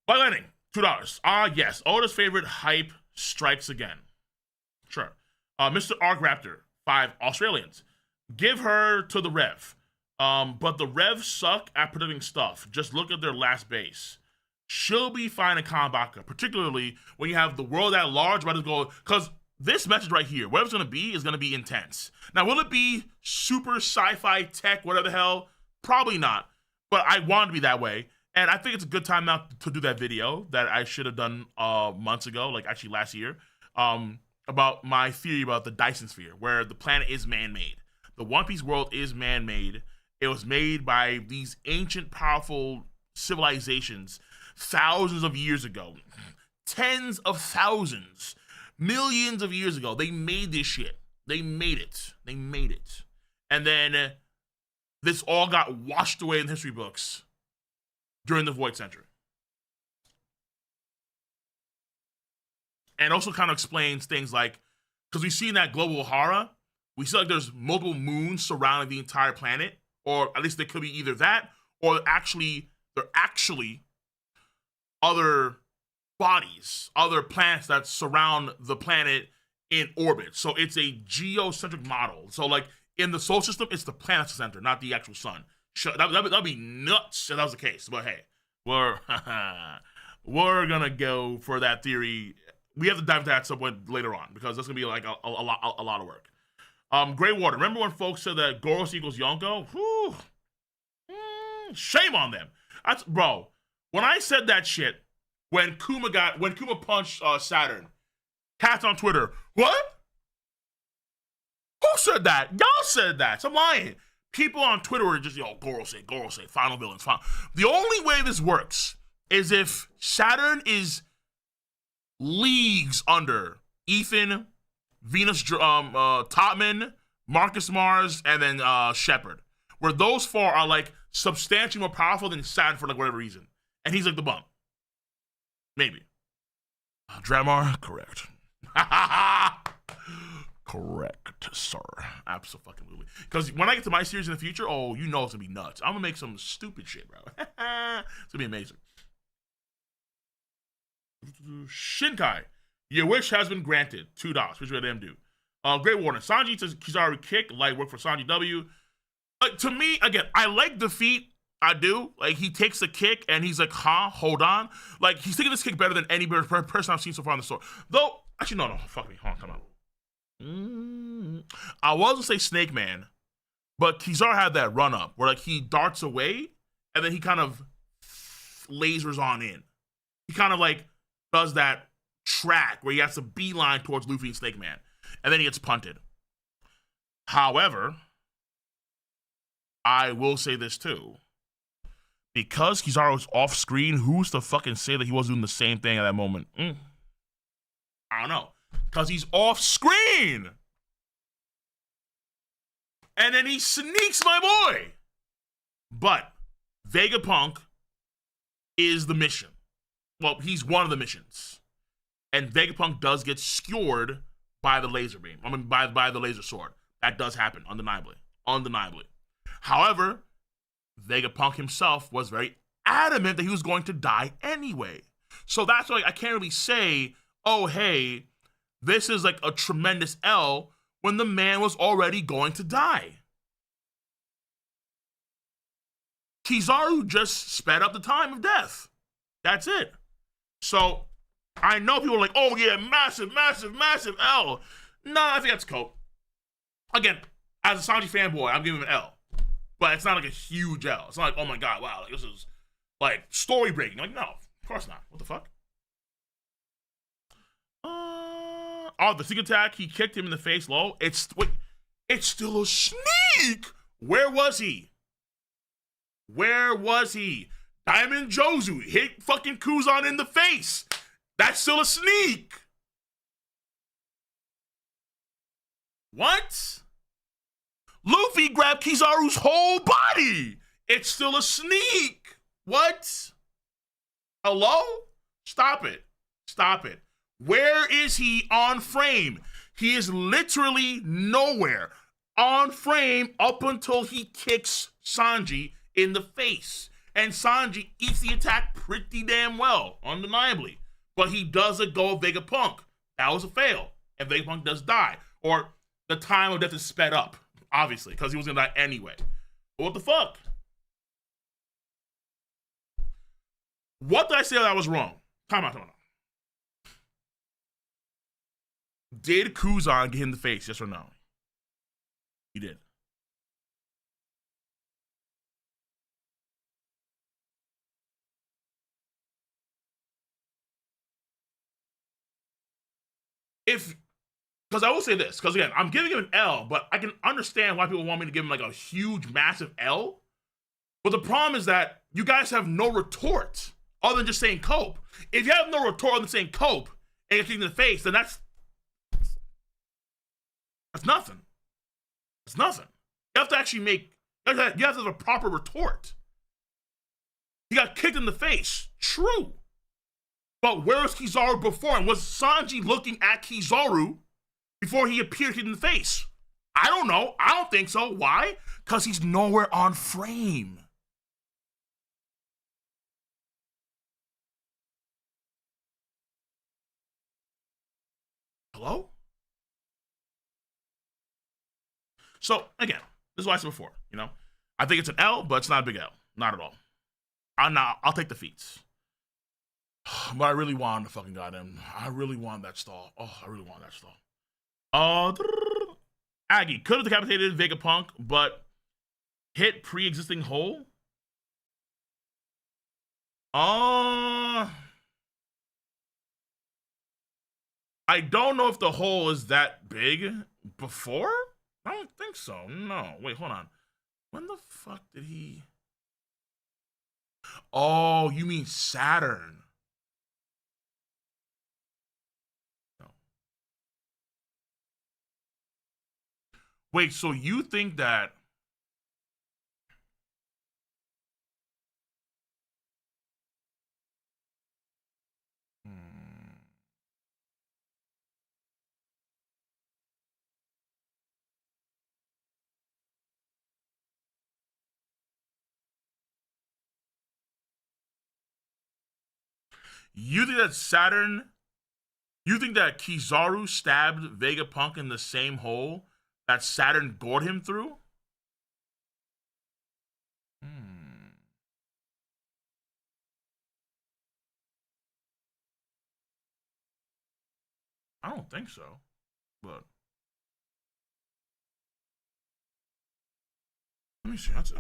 S2: By Lenning, $2. Yes. Oda's favorite hype strikes again. Sure. Mr. Arc Raptor, 5 Australians. Give her to the Rev. But the Revs suck at predicting stuff. Just look at their last base. She'll be fine in Kanbaka, particularly when you have the world at large about to go. Because this message right here, whatever it's going to be, is going to be intense. Now, will it be super sci-fi tech, whatever the hell? Probably not. But I want it to be that way. And I think it's a good time now to do that video that I should have done months ago, like actually last year, about my theory about the Dyson Sphere, where the planet is man-made. The One Piece world is man-made. It was made by these ancient, powerful civilizations thousands of years ago. Tens of thousands. Millions of years ago. They made this shit. They made it. And then this all got washed away in history books during the Void Century. And also kind of explains things like, because we see in that global Hara, we see like there's multiple moons surrounding the entire planet, or at least they could be either that, or they're actually other bodies, other planets that surround the planet in orbit. So it's a geocentric model. So like in the solar system, it's the planet's center, not the actual sun. That'd be nuts if that was the case. But hey, we're gonna go for that theory. We have to dive into that somewhat later on because that's gonna be like a lot of work. Grey Water. Remember when folks said that Goros equals Yonko? Whew. Shame on them. Bro, when I said that shit, when Kuma punched Saturn, cats on Twitter, what? Who said that? Y'all said that. So I'm lying. People on Twitter were just, Gorosei, final villains, final. The only way this works is if Saturn is leagues under Ethan, Venus, Topman, Marcus Mars, and then Shepard. Where those four are like substantially more powerful than Saturn for like whatever reason. And he's like the bum. Maybe. Dramar, correct. Correct, sir. Absolutely. Because when I get to my series in the future, oh, you know it's gonna be nuts. I'm gonna make some stupid shit, bro. It's gonna be amazing. Shinkai, your wish has been granted. $2. Which way did them do? Great warning. Sanji to Kizaru kick, light work for Sanji W. To me, again, I like defeat. I do. Like, he takes a kick and he's like, huh, hold on. Like, he's taking this kick better than any person I've seen so far in the story. Though, actually, no, fuck me. Hold on, come on. I was gonna say Snake Man, but Kizaru had that run up where, like, he darts away and then he kind of lasers on in. He kind of, like, does that track where he has to beeline towards Luffy and Snake Man. And then he gets punted. However, I will say this too. Because Kizaru was off screen, who's to fucking say that he wasn't doing the same thing at that moment? I don't know. Because he's off screen. And then he sneaks my boy. But Vegapunk is the mission. Well, he's one of the missions. And Vegapunk does get skewered by the laser beam. I mean, by the laser sword. That does happen, undeniably. Undeniably. However, Vegapunk himself was very adamant that he was going to die anyway. So that's why I can't really say, oh, hey, this is like a tremendous L when the man was already going to die. Kizaru just sped up the time of death. That's it. So I know people are like, oh yeah, massive, massive, massive L. Nah, I think that's cool. Again, as a Sanji fanboy, I'm giving him an L. But it's not like a huge L. It's not like, oh my god, wow, like, this is like story breaking. Like, no, of course not. What the fuck? The sneak attack, he kicked him in the face low. It's still a sneak. Where was he? Where was he? Diamond Jozu hit fucking Kuzan in the face. That's still a sneak. What? Luffy grabbed Kizaru's whole body. It's still a sneak. What? Hello? Stop it. Stop it. Where is he on frame? He is literally nowhere on frame up until he kicks Sanji in the face. And Sanji eats the attack pretty damn well, undeniably. But he doesn't go Vegapunk. That was a fail. And Vegapunk does die. Or the time of death is sped up, obviously, because he was going to die anyway. But what the fuck? What did I say that was wrong? Time out. Did Kuzan get hit in the face, yes or no? He did. Because I will say this, because again, I'm giving him an L, but I can understand why people want me to give him like a huge, massive L. But the problem is that you guys have no retort other than just saying cope. If you have no retort other than saying cope and you're kicking in the face, then that's nothing. It's nothing. You have to actually you have to have a proper retort. He got kicked in the face. True. But where was Kizaru before? And was Sanji looking at Kizaru before he appeared hit in the face? I don't know. I don't think so. Why? Because he's nowhere on frame. Hello? So, again, this is what I said before, I think it's an L, but it's not a big L. Not at all. I'll take the feats. But I really want the fucking goddamn. I really want that stall. Oh, I really want that stall. Aggie could have decapitated Vegapunk, but hit pre-existing hole. I don't know if the hole is that big before. I don't think so. No. Wait, hold on. When the fuck did he? Oh, you mean Saturn? No. Wait, so you think that? You think that Saturn You think that Kizaru stabbed Vegapunk in the same hole that Saturn gored him through? I don't think so, but let me see. That's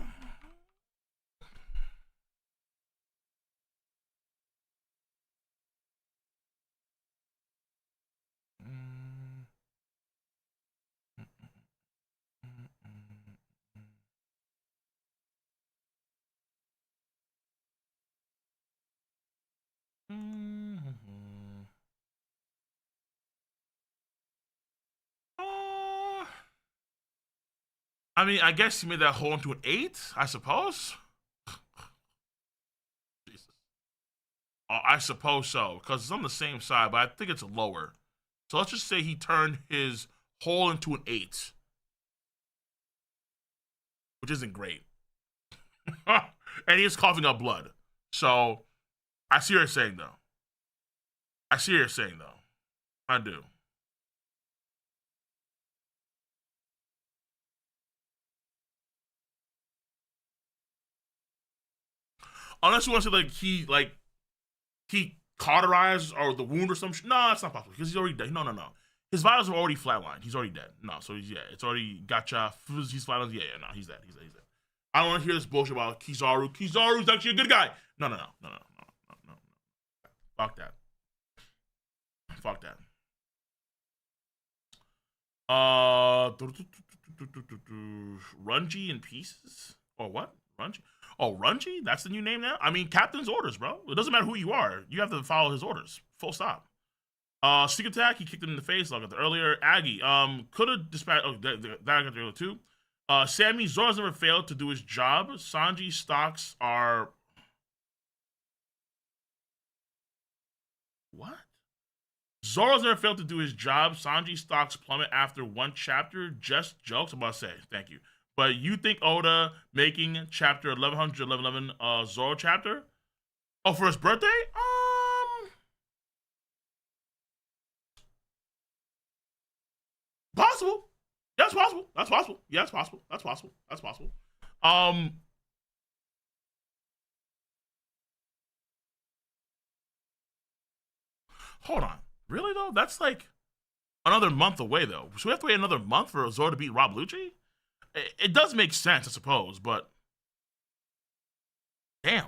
S2: I mean, I guess he made that hole into an 8, I suppose. Jesus. I suppose so, because it's on the same side, but I think it's lower. So let's just say he turned his hole into an 8, which isn't great. And he is coughing up blood. So I see what you're saying, though. I do. Unless you want to say he cauterized or the wound or some shit. No, it's not possible because he's already dead. No. His vitals are already flatlined. He's already dead. No, so it's already gotcha. He's flatlined. Yeah, no, he's dead. I don't want to hear this bullshit about Kizaru. Kizaru's actually a good guy. No. Fuck that. Runji in pieces? Or what? Runji? Oh, Runji? That's the new name now? I mean, captain's orders, bro. It doesn't matter who you are. You have to follow his orders. Full stop. Sneak attack, he kicked him in the face like I got the earlier. Aggie, could have dispatched. Oh, that I got the other two. Sammy, Zoro's never failed to do his job. Sanji stocks are. What? Zoro's never failed to do his job. Sanji stocks plummet after one chapter. Just jokes. I'm about to say, thank you. But you think Oda making chapter 1100, 1111 Zoro chapter? Oh, for his birthday? Possible. That's possible. Yeah, it's possible. That's possible. Hold on. Really though? That's like another month away though. So we have to wait another month for Zoro to beat Rob Lucci? It does make sense, I suppose, but damn.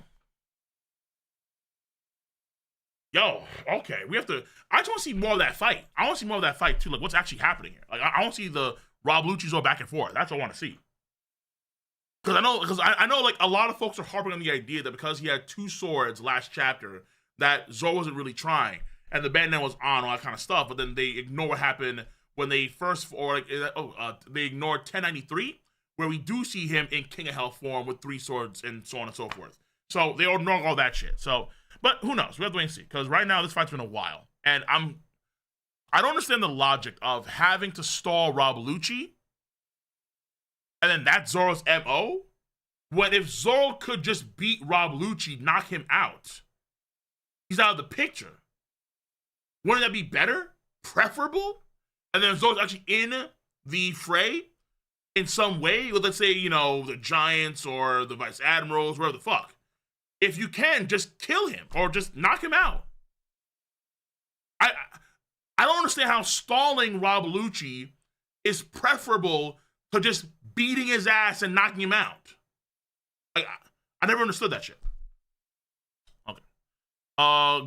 S2: Yo, okay, we have to. I just want to see more of that fight. I want to see more of that fight too. Like, what's actually happening here? Like, I want to see the Rob Lucci Zoro back and forth. That's what I want to see. Because I know, like a lot of folks are harping on the idea that because he had 2 swords last chapter, that Zoro wasn't really trying, and the bandana was on all that kind of stuff. But then they ignore what happened when they first, or like, they ignored 1093, where we do see him in King of Hell form with 3 swords and so on and so forth. So they ignore all that shit. So, but who knows? We have to wait and see. Because right now this fight's been a while, and I don't understand the logic of having to stall Rob Lucci, and then that's Zoro's MO. When if Zoro could just beat Rob Lucci, knock him out, he's out of the picture. Wouldn't that be better? Preferable? And then Zoro's actually in the fray in some way, let's say, the Giants or the Vice Admirals, wherever the fuck. If you can, just kill him or just knock him out. I don't understand how stalling Rob Lucci is preferable to just beating his ass and knocking him out. I never understood that shit. Okay.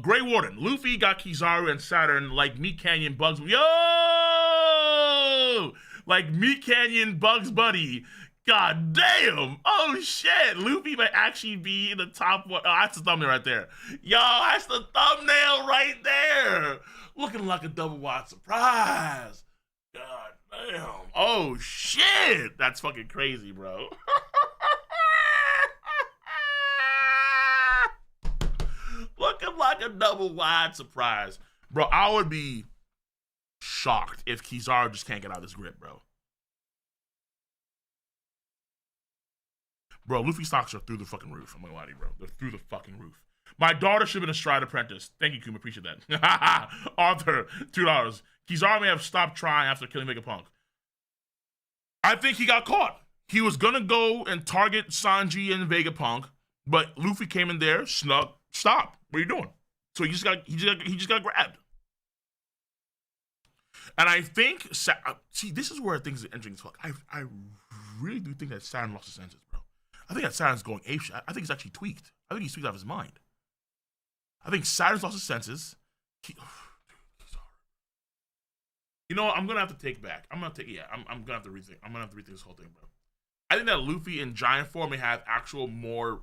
S2: Grey Warden. Luffy got Kizaru and Saturn like Meat Canyon Bugs. Yo! Like Meat Canyon Bugs Bunny. God damn. Oh shit. Luffy might actually be in the top one. Oh, that's the thumbnail right there. Yo, that's the thumbnail right there. Looking like a double wide surprise. God damn. Oh shit. That's fucking crazy, bro. Looking like a double wide surprise. Bro, I would be shocked if Kizaru just can't get out of this grip, bro. Bro, Luffy stocks are through the fucking roof. I'm gonna lie to you, bro. They're through the fucking roof. My daughter should have been a Stride apprentice. Thank you, Kuma. Appreciate that. Arthur, $2. Kizaru may have stopped trying after killing Vegapunk. I think he got caught. He was gonna go and target Sanji and Vegapunk, but Luffy came in there, snug. Stop. What are you doing? So he just got grabbed. And I think, see, this is where things are entering as fuck. I really do think that Saturn lost his senses, bro. I think that Saturn's going apeshit. I think he's actually tweaked. I think he's tweaked out of his mind. I think Saturn's lost his senses. You know what? I'm gonna have to take back. I'm gonna have to rethink. I'm gonna have to rethink this whole thing, bro. I think that Luffy in giant form may have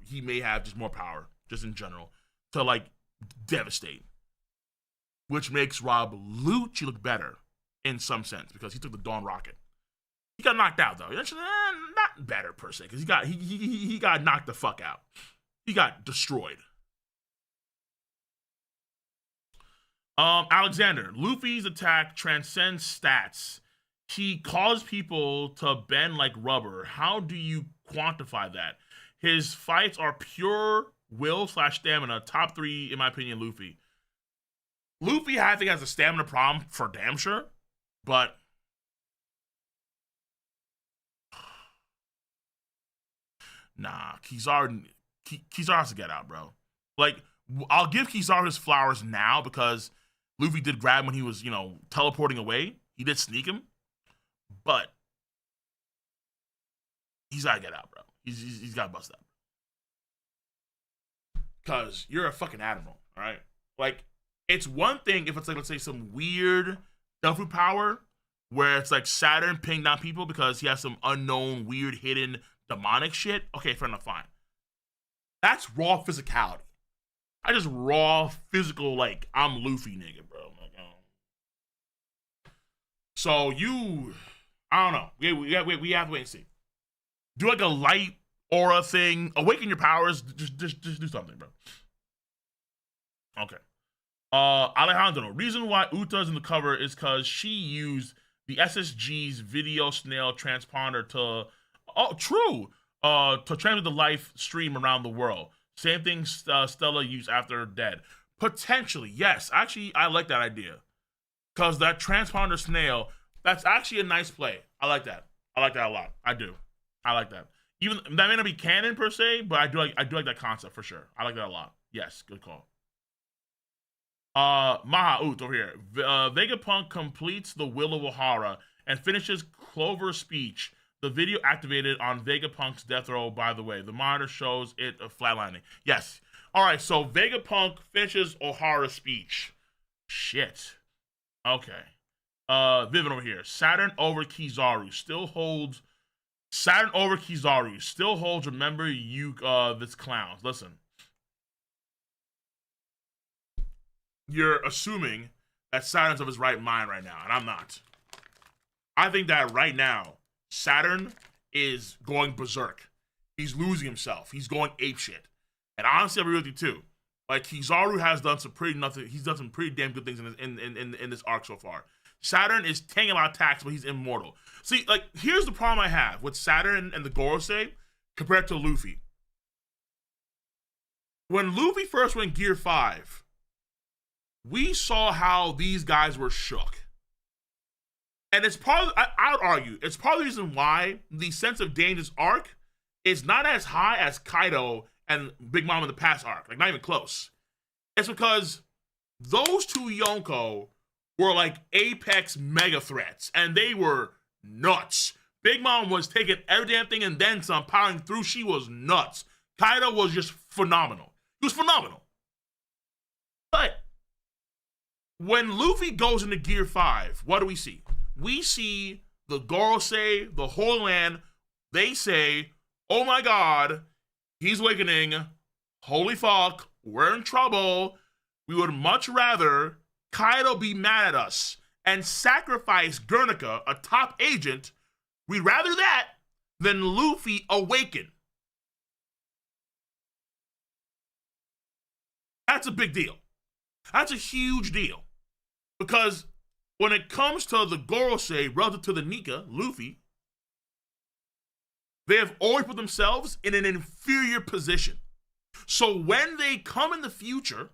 S2: he may have just more power, just in general, to like devastate. Which makes Rob Lucci look better in some sense, because he took the Dawn Rocket. He got knocked out though. Not better per se, because he got knocked the fuck out. He got destroyed. Alexander, Luffy's attack transcends stats. He caused people to bend like rubber. How do you quantify that? His fights are pure will / stamina. Top 3, in my opinion, Luffy. Luffy, I think, has a stamina problem for damn sure, but nah, Kizaru has to get out, bro. Like, I'll give Kizaru his flowers now because Luffy did grab him when he was, teleporting away. He did sneak him, but he's got to get out, bro. He's got to bust out. Because you're a fucking admiral, all right? Like, it's one thing if it's like, let's say, some weird Deathroot power where it's like Saturn pinging down people because he has some unknown, weird, hidden, demonic shit. Okay, fair enough, fine. That's raw physicality. I just raw physical, like, I'm Luffy nigga, bro. Like, so I don't know. We have to wait and see. Do like a light aura thing. Awaken your powers. Just do something, bro. Okay. Alejandro, reason why Uta's in the cover is because she used the SSG's video snail transponder to transmit the live stream around the world. Same thing Stella used after her dead. Potentially, yes. Actually, I like that idea. Because that transponder snail, that's actually a nice play. I like that. I like that a lot. I do. I like that. Even that may not be canon per se, but I do like that concept for sure. I like that a lot. Yes, good call. Maha Ut over here. Vegapunk completes the will of Ohara and finishes Clover's speech. The video activated on Vegapunk's death row, by the way. The monitor shows it flatlining. Yes. All right, so Vegapunk finishes Ohara's speech. Shit. Okay. Vivian over here. Saturn over Kizaru still holds. Remember you, this clowns. Listen. You're assuming that Saturn's of his right mind right now, and I'm not. I think that right now, Saturn is going berserk. He's losing himself. He's going apeshit. And honestly, I agree with you too. Like, Kizaru has done some pretty damn good things in this arc so far. Saturn is taking a lot of attacks, but he's immortal. See, like, here's the problem I have with Saturn and the Gorosei compared to Luffy. When Luffy first went Gear 5, we saw how these guys were shook. And it's probably, I would argue, it's part of the reason why the sense of danger's arc is not as high as Kaido and Big Mom in the past arc. Like, not even close. It's because those two Yonko were like apex mega threats, and they were nuts. Big Mom was taking every damn thing and then some, powering through. She was nuts. Kaido was just phenomenal. He was phenomenal. But when Luffy goes into Gear 5, what do we see? We see the Gorosei, the Holy Land. They say, oh my god, he's awakening. Holy fuck, we're in trouble. We would much rather Kaido be mad at us and sacrifice Guernica, a top agent. We'd rather that than Luffy awaken. That's a big deal. That's a huge deal. Because when it comes to the Gorosei relative to the Nika, Luffy, they have always put themselves in an inferior position. So when they come in the future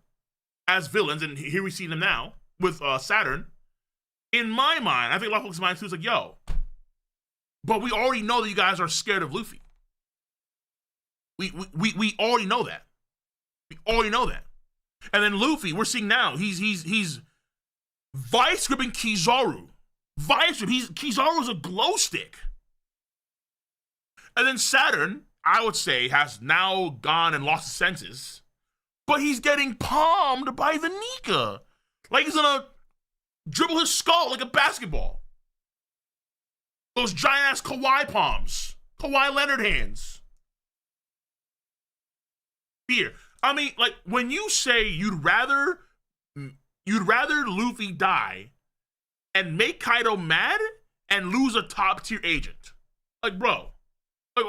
S2: as villains, and here we see them now with Saturn, in my mind, I think a lot of folks' minds too is like, yo, but we already know that you guys are scared of Luffy. We already know that. We already know that. And then Luffy, we're seeing now, he's vice gripping Kizaru. Kizaru's a glow stick. And then Saturn, I would say, has now gone and lost his senses, but he's getting palmed by the Nika. Like he's gonna dribble his skull like a basketball. Those giant ass Kawhi palms, Kawhi Leonard hands. Fear. I mean, like when you say you'd rather Luffy die and make Kaido mad and lose a top tier agent, like bro, like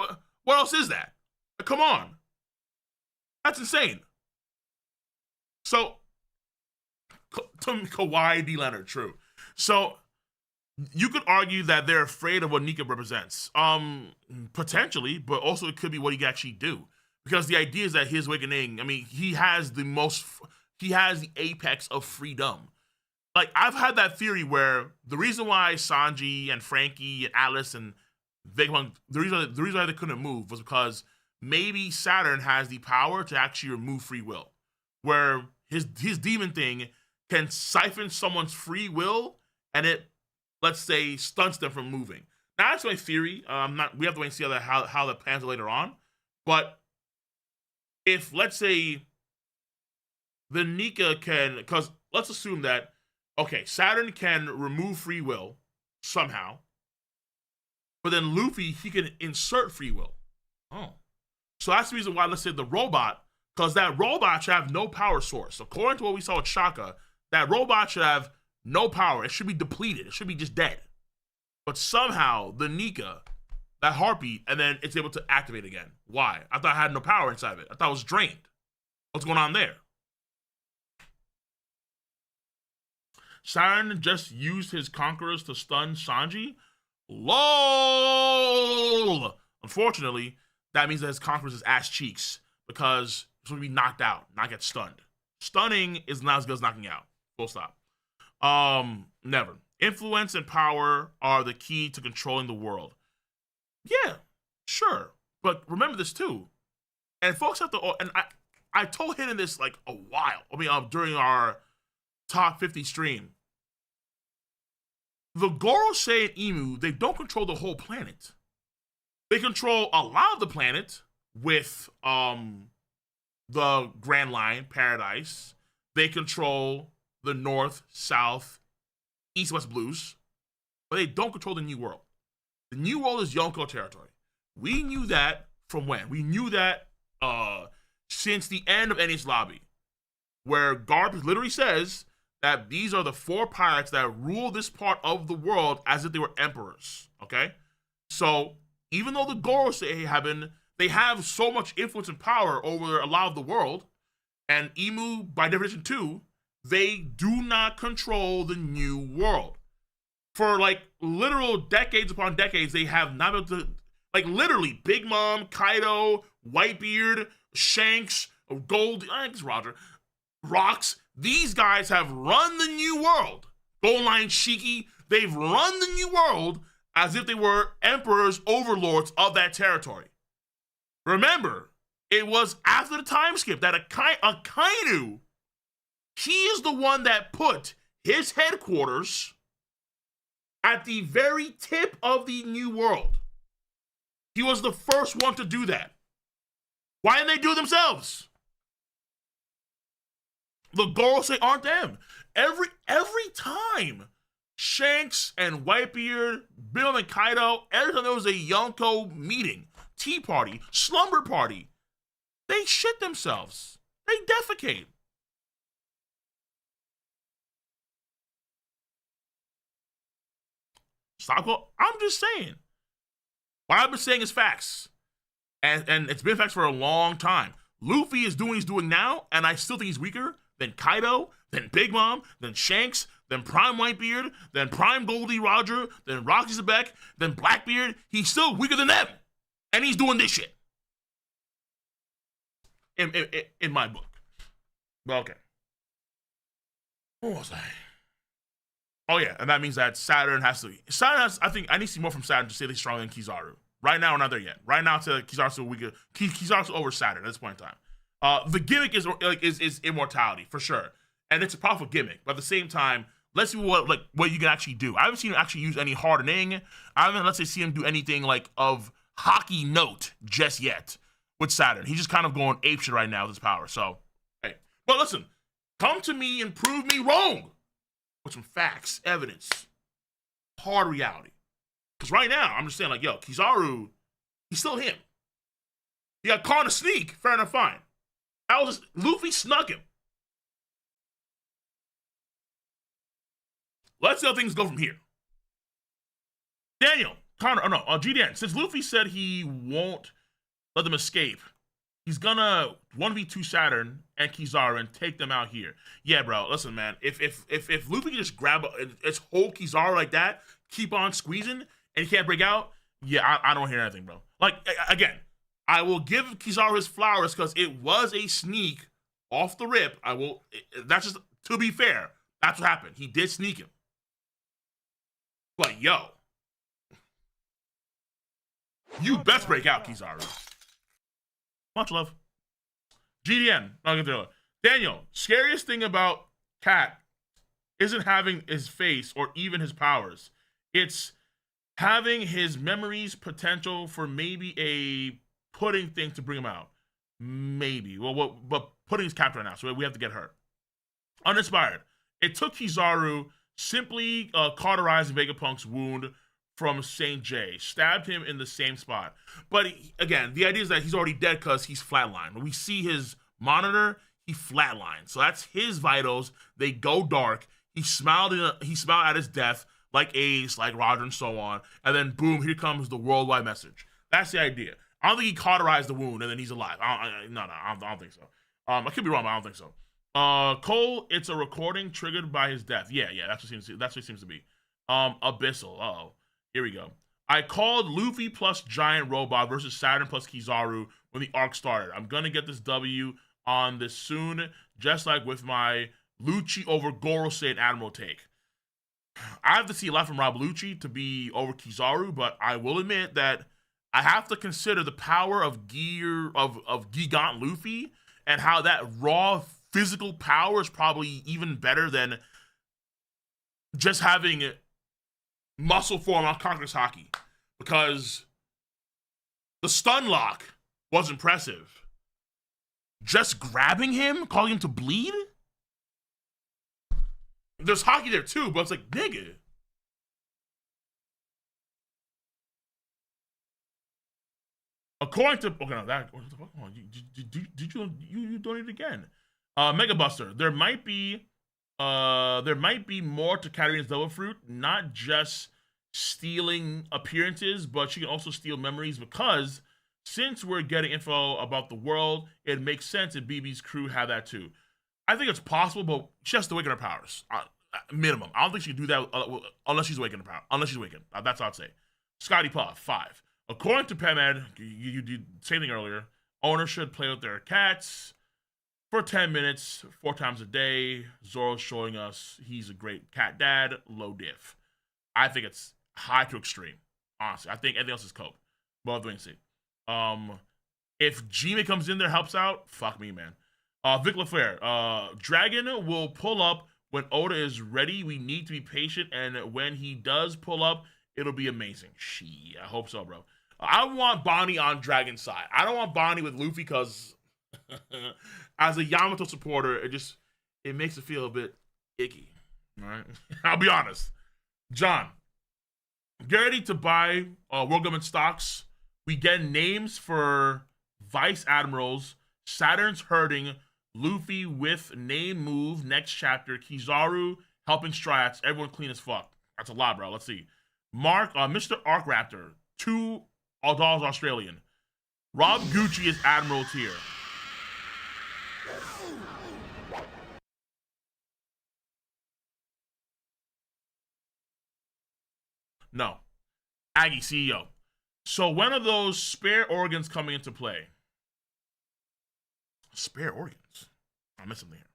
S2: what else is that? Like, come on, that's insane. So, Kawhi D. Leonard, true. So, you could argue that they're afraid of what Nika represents. Potentially, but also it could be what he can actually do. Because the idea is that his awakening, I mean, he has the apex of freedom. Like, I've had that theory where the reason why Sanji and Frankie and Alice and Vegapunk, the reason why they couldn't move was because maybe Saturn has the power to actually remove free will. Where his demon thing can siphon someone's free will and it, let's say, stunts them from moving. Now that's my theory. We have to wait and see how that plans later on. But if, let's say, the Nika can, because let's assume that, okay, Saturn can remove free will somehow, but then Luffy, he can insert free will. Oh. So that's the reason why, let's say, the robot, because that robot should have no power source. According to what we saw with Shaka, that robot should have no power. It should be depleted. It should be just dead. But somehow, the Nika, that heartbeat, and then it's able to activate again. Why? I thought it had no power inside of it. I thought it was drained. What's going on there? Saturn just used his conquerors to stun Sanji? LOL! Unfortunately, that means that his conquerors is ass cheeks because he's going to be knocked out, not get stunned. Stunning is not as good as knocking out. Full stop. Never. Influence and power are the key to controlling the world. Yeah, sure. But remember this too. And folks have to, and I told Hidden this like a while. I mean, during our top 50 stream. The Gorosei and Emu, they don't control the whole planet. They control a lot of the planet with the Grand Line, Paradise. They control the North, South, East, West Blues. But they don't control the New World. The New World is Yonko territory. We knew that from when? We knew that since the end of Enies Lobby, where Garp literally says that these are the 4 pirates that rule this part of the world as if they were emperors, okay? So, even though the Gorosei they have so much influence and power over a lot of the world, and Emu, by definition too, they do not control the New World. For like literal decades upon decades, they have not been able to, like literally, Big Mom, Kaido, Whitebeard, Shanks, Gold, I think it's Roger, Rocks, these guys have run the New World. Gold Line, Shiki, they've run the New World as if they were emperors, overlords of that territory. Remember, it was after the time skip that Akainu, he is the one that put his headquarters at the very tip of the New World. He was the first one to do that. Why didn't they do it themselves? The Gorosei aren't them. Every time Shanks and Whitebeard, Bill and Kaido, every time there was a Yonko meeting, tea party, slumber party, they shit themselves. They defecate. I'm just saying. What I've been saying is facts. And it's been facts for a long time. Luffy is doing what he's doing now, and I still think he's weaker than Kaido, than Big Mom, than Shanks, than Prime Whitebeard, than Prime Goldie Roger, than Rocky Zebek, than Blackbeard. He's still weaker than them. And he's doing this shit. in my book. But okay. What was I? Oh yeah, and that means that Saturn has to. Saturn has. I think I need to see more from Saturn to say they're stronger than Kizaru. Right now, we're not there yet. Right now, to Kizaru's weaker. Kizaru's over Saturn at this point in time. The gimmick is immortality for sure, and it's a powerful gimmick. But at the same time, let's see what you can actually do. I haven't seen him actually use any hardening. I haven't, let's say, see him do anything like of hockey note just yet with Saturn. He's just kind of going apeshit right now with his power. So, hey, but listen, come to me and prove me wrong with some facts, evidence, hard reality. Because right now, I'm just saying, like, yo, Kizaru, he's still him. He got caught in a sneak. Fair enough, fine. That was just, Luffy snuck him. Let's see how things go from here. Daniel, GDN, since Luffy said he won't let them escape, he's gonna 1v2 Saturn and Kizaru and take them out here. Yeah, bro, listen, man. If Luffy can just grab its whole Kizaru like that, keep on squeezing, and he can't break out, yeah, I don't hear anything, bro. Like, again, I will give Kizaru his flowers because it was a sneak off the rip. That's just, to be fair, that's what happened. He did sneak him. But, yo, you best break out, Kizaru. Much love. GDN, I'll get there. Daniel, scariest thing about Cat isn't having his face or even his powers. It's having his memories potential for maybe a pudding thing to bring him out. Maybe. But pudding's captured now, so we have to get her. Uninspired. It took Kizaru simply cauterizing Vegapunk's wound from St. J. Stabbed him in the same spot. But again, the idea is that he's already dead because he's flatlined. When we see his monitor, he flatlined. So that's his vitals. They go dark. He smiled at his death, like Ace, like Roger, and so on. And then boom, here comes the worldwide message. That's the idea. I don't think he cauterized the wound and then he's alive. I don't think so. I could be wrong, but I don't think so. Cole, it's a recording triggered by his death. Yeah, that's what it seems to be. Abyssal. Uh-oh. Here we go. I called Luffy plus Giant Robot versus Saturn plus Kizaru when the arc started. I'm gonna get this W on this soon, just like with my Lucci over Gorosei and Admiral take. I have to see a lot from Rob Lucci to be over Kizaru, but I will admit that I have to consider the power of Gigant Luffy and how that raw physical power is probably even better than just having muscle form on Conqueror's Haki, because the stun lock was impressive. Just grabbing him, calling him to bleed? There's Haki there too, but it's like, nigga. According to did you donate it again? Mega Buster, there might be more to Katarina's Devil Fruit, not just stealing appearances, but she can also steal memories, because since we're getting info about the world, it makes sense if BB's crew have that too. I think it's possible, but she has to awaken her powers. Minimum. I don't think she can do that unless she's awakened her power. Unless she's awakened. That's what I'd say. Scotty Puff, 5. According to PEMED, you did the same thing earlier, owners should play with their cats for 10 minutes, 4 times a day. Zoro's showing us he's a great cat dad, low diff. I think it's high to extreme, honestly. I think everything else is cope. But we'll see. If Jime comes in there, helps out, fuck me, man. Vic LaFleur, Dragon will pull up when Oda is ready. We need to be patient, and when he does pull up, it'll be amazing. I hope so, bro. I want Bonnie on Dragon's side. I don't want Bonnie with Luffy, because as a Yamato supporter, it makes it feel a bit icky. All right, I'll be honest. John, get ready to buy World Government stocks. We get names for Vice Admirals. Saturn's hurting. Luffy with name move next chapter. Kizaru helping Strats. Everyone clean as fuck. That's a lot, bro. Let's see. Mark, Mr. Arc Raptor, 2 $2 Australian. Rob Gucci is Admiral tier. No. Aggie, CEO. So when are those spare organs coming into play? Spare organs. I missed something here.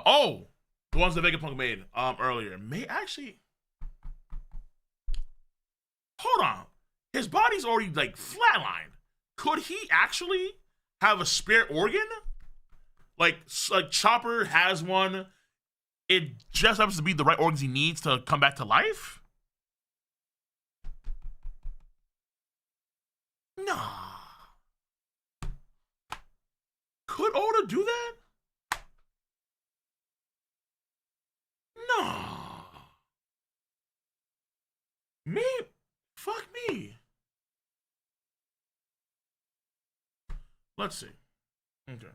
S2: Oh, the ones that Vegapunk made earlier. May actually. Hold on. His body's already like flatlined. Could he actually have a spare organ? Like Chopper has one. It just happens to be the right organs he needs to come back to life? Nah. Could Oda do that? No. Me? Fuck me. Let's see. Okay.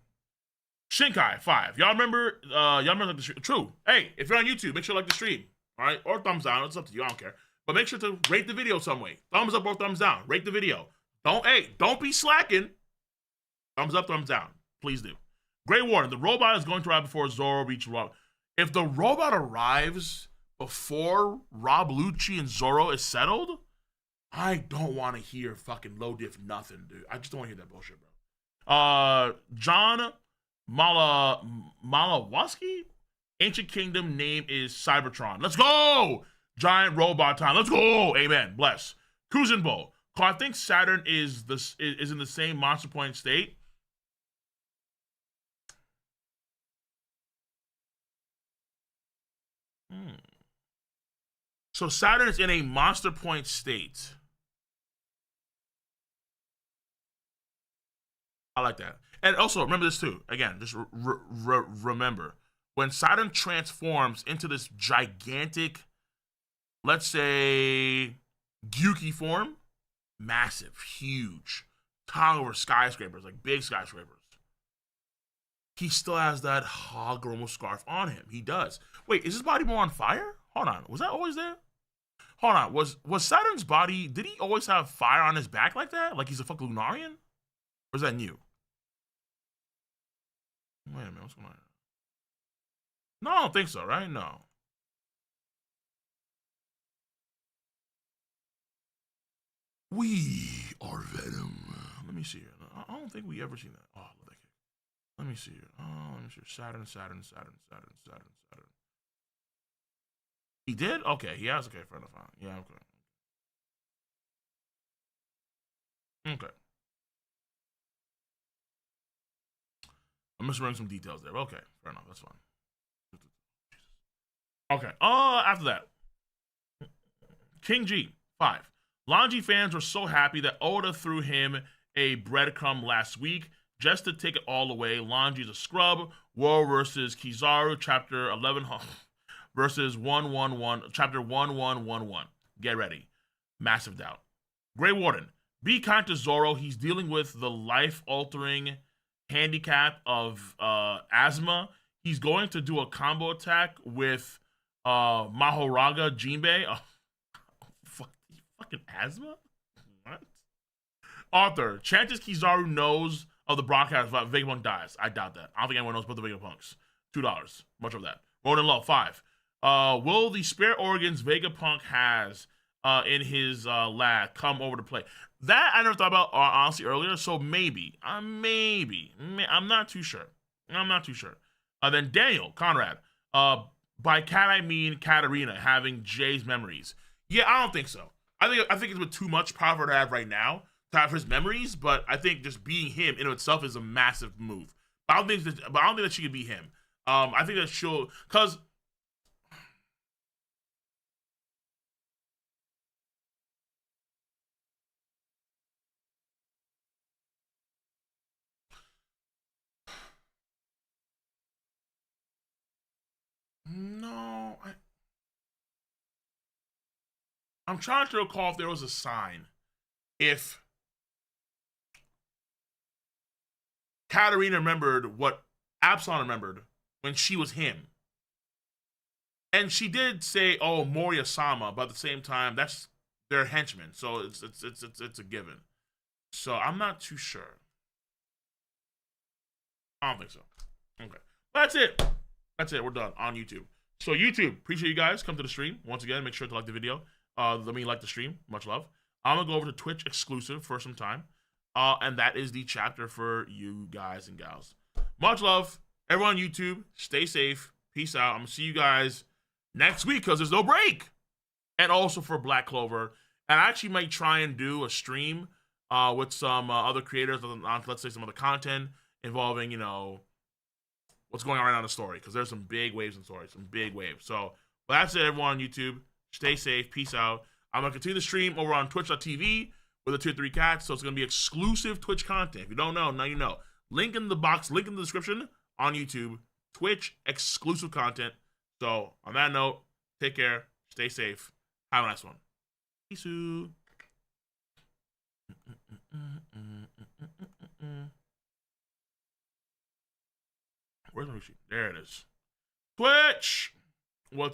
S2: Shinkai 5. Y'all remember like the stream? True. Hey, if you're on YouTube, make sure you like the stream. All right? Or thumbs down. It's up to you. I don't care. But make sure to rate the video some way. Thumbs up or thumbs down. Rate the video. Don't be slacking. Thumbs up, thumbs down. Please do. Grey Warden, the robot is going to arrive before Zoro reaches Rob. If the robot arrives before Rob Lucci and Zoro is settled, I don't want to hear fucking low diff nothing, dude. I just don't want to hear that bullshit, bro. John Malawaski? Ancient Kingdom name is Cybertron. Let's go! Giant robot time. Let's go! Amen. Bless. Kuzenbo. I think Saturn is in the same Monster Point state. So Saturn is in a Monster Point state. I like that. And also, remember this too. Again, just remember. When Saturn transforms into this gigantic, let's say, Gyuki form, massive, huge, towering over skyscrapers, like big skyscrapers, he still has that Hagoromo scarf on him. He does. Wait, is his body more on fire? Hold on. Was that always there? Hold on. Was Saturn's body, did he always have fire on his back like that? Like he's a fucking Lunarian? Or is that new? Wait a minute, what's going on here? No, I don't think so, right? No. We are Venom. Let me see here. I don't think we ever seen that. Oh, look at that. Let me see here. Oh, let me see. Saturn. He did? Okay, he has. Okay, fair enough. Yeah, okay. Okay. I'm misremembering some details there. Okay, fair enough. That's fine. Okay. After that, King G 5. Longy fans were so happy that Oda threw him a breadcrumb last week just to take it all away. Longy's a scrub. War versus Kizaru, chapter 11 versus 111, chapter 1111. Get ready. Massive doubt. Grey Warden, be kind to Zoro. He's dealing with the life-altering handicap of asthma. He's going to do a combo attack with Mahoraga Jinbei. Fucking asthma? What? Author, chances Kizaru knows of the broadcast about Vegapunk dies. I doubt that. I don't think anyone knows about the Vegapunks. $2. Much of that. Ronan Low, 5. Will the spare organs Vegapunk has in his lab come over to play? That I never thought about honestly earlier, so maybe. Maybe. I'm not too sure. Then Daniel Conrad. By cat I mean Katarina having Jay's memories. Yeah, I don't think so. I think it's a bit too much power for her to have right now to have his memories, but I think just being him in itself is a massive move. But I don't think that she could be him. I think that she'll, cause no, I'm trying to recall if there was a sign. If Katarina remembered what Absalom remembered when she was him. And she did say, "Oh, Moria-sama," but at the same time, that's their henchmen, so it's a given. So I'm not too sure. I don't think so. Okay, that's it. We're done on YouTube. So YouTube, appreciate you guys. Come to the stream once again. Make sure to like the video. Let me like the stream. Much love. I'm gonna go over to Twitch exclusive for some time, and that is the chapter for you guys and gals. Much love. Everyone on YouTube, stay safe. Peace out. I'm going to see you guys next week because there's no break. And also for Black Clover. And I actually might try and do a stream with some other creators on, let's say, some other content involving, you know, what's going on right now in the story. Because there's some big waves in the story. Some big waves. So, but that's it, everyone on YouTube. Stay safe. Peace out. I'm going to continue the stream over on twitch.tv with the Tier 3 Cats. So it's going to be exclusive Twitch content. If you don't know, now you know. Link in the box, link in the description on YouTube. Twitch exclusive content. So on that note, take care. Stay safe. Have a nice one. Peace. Where's my sheet? There it is. Twitch! What's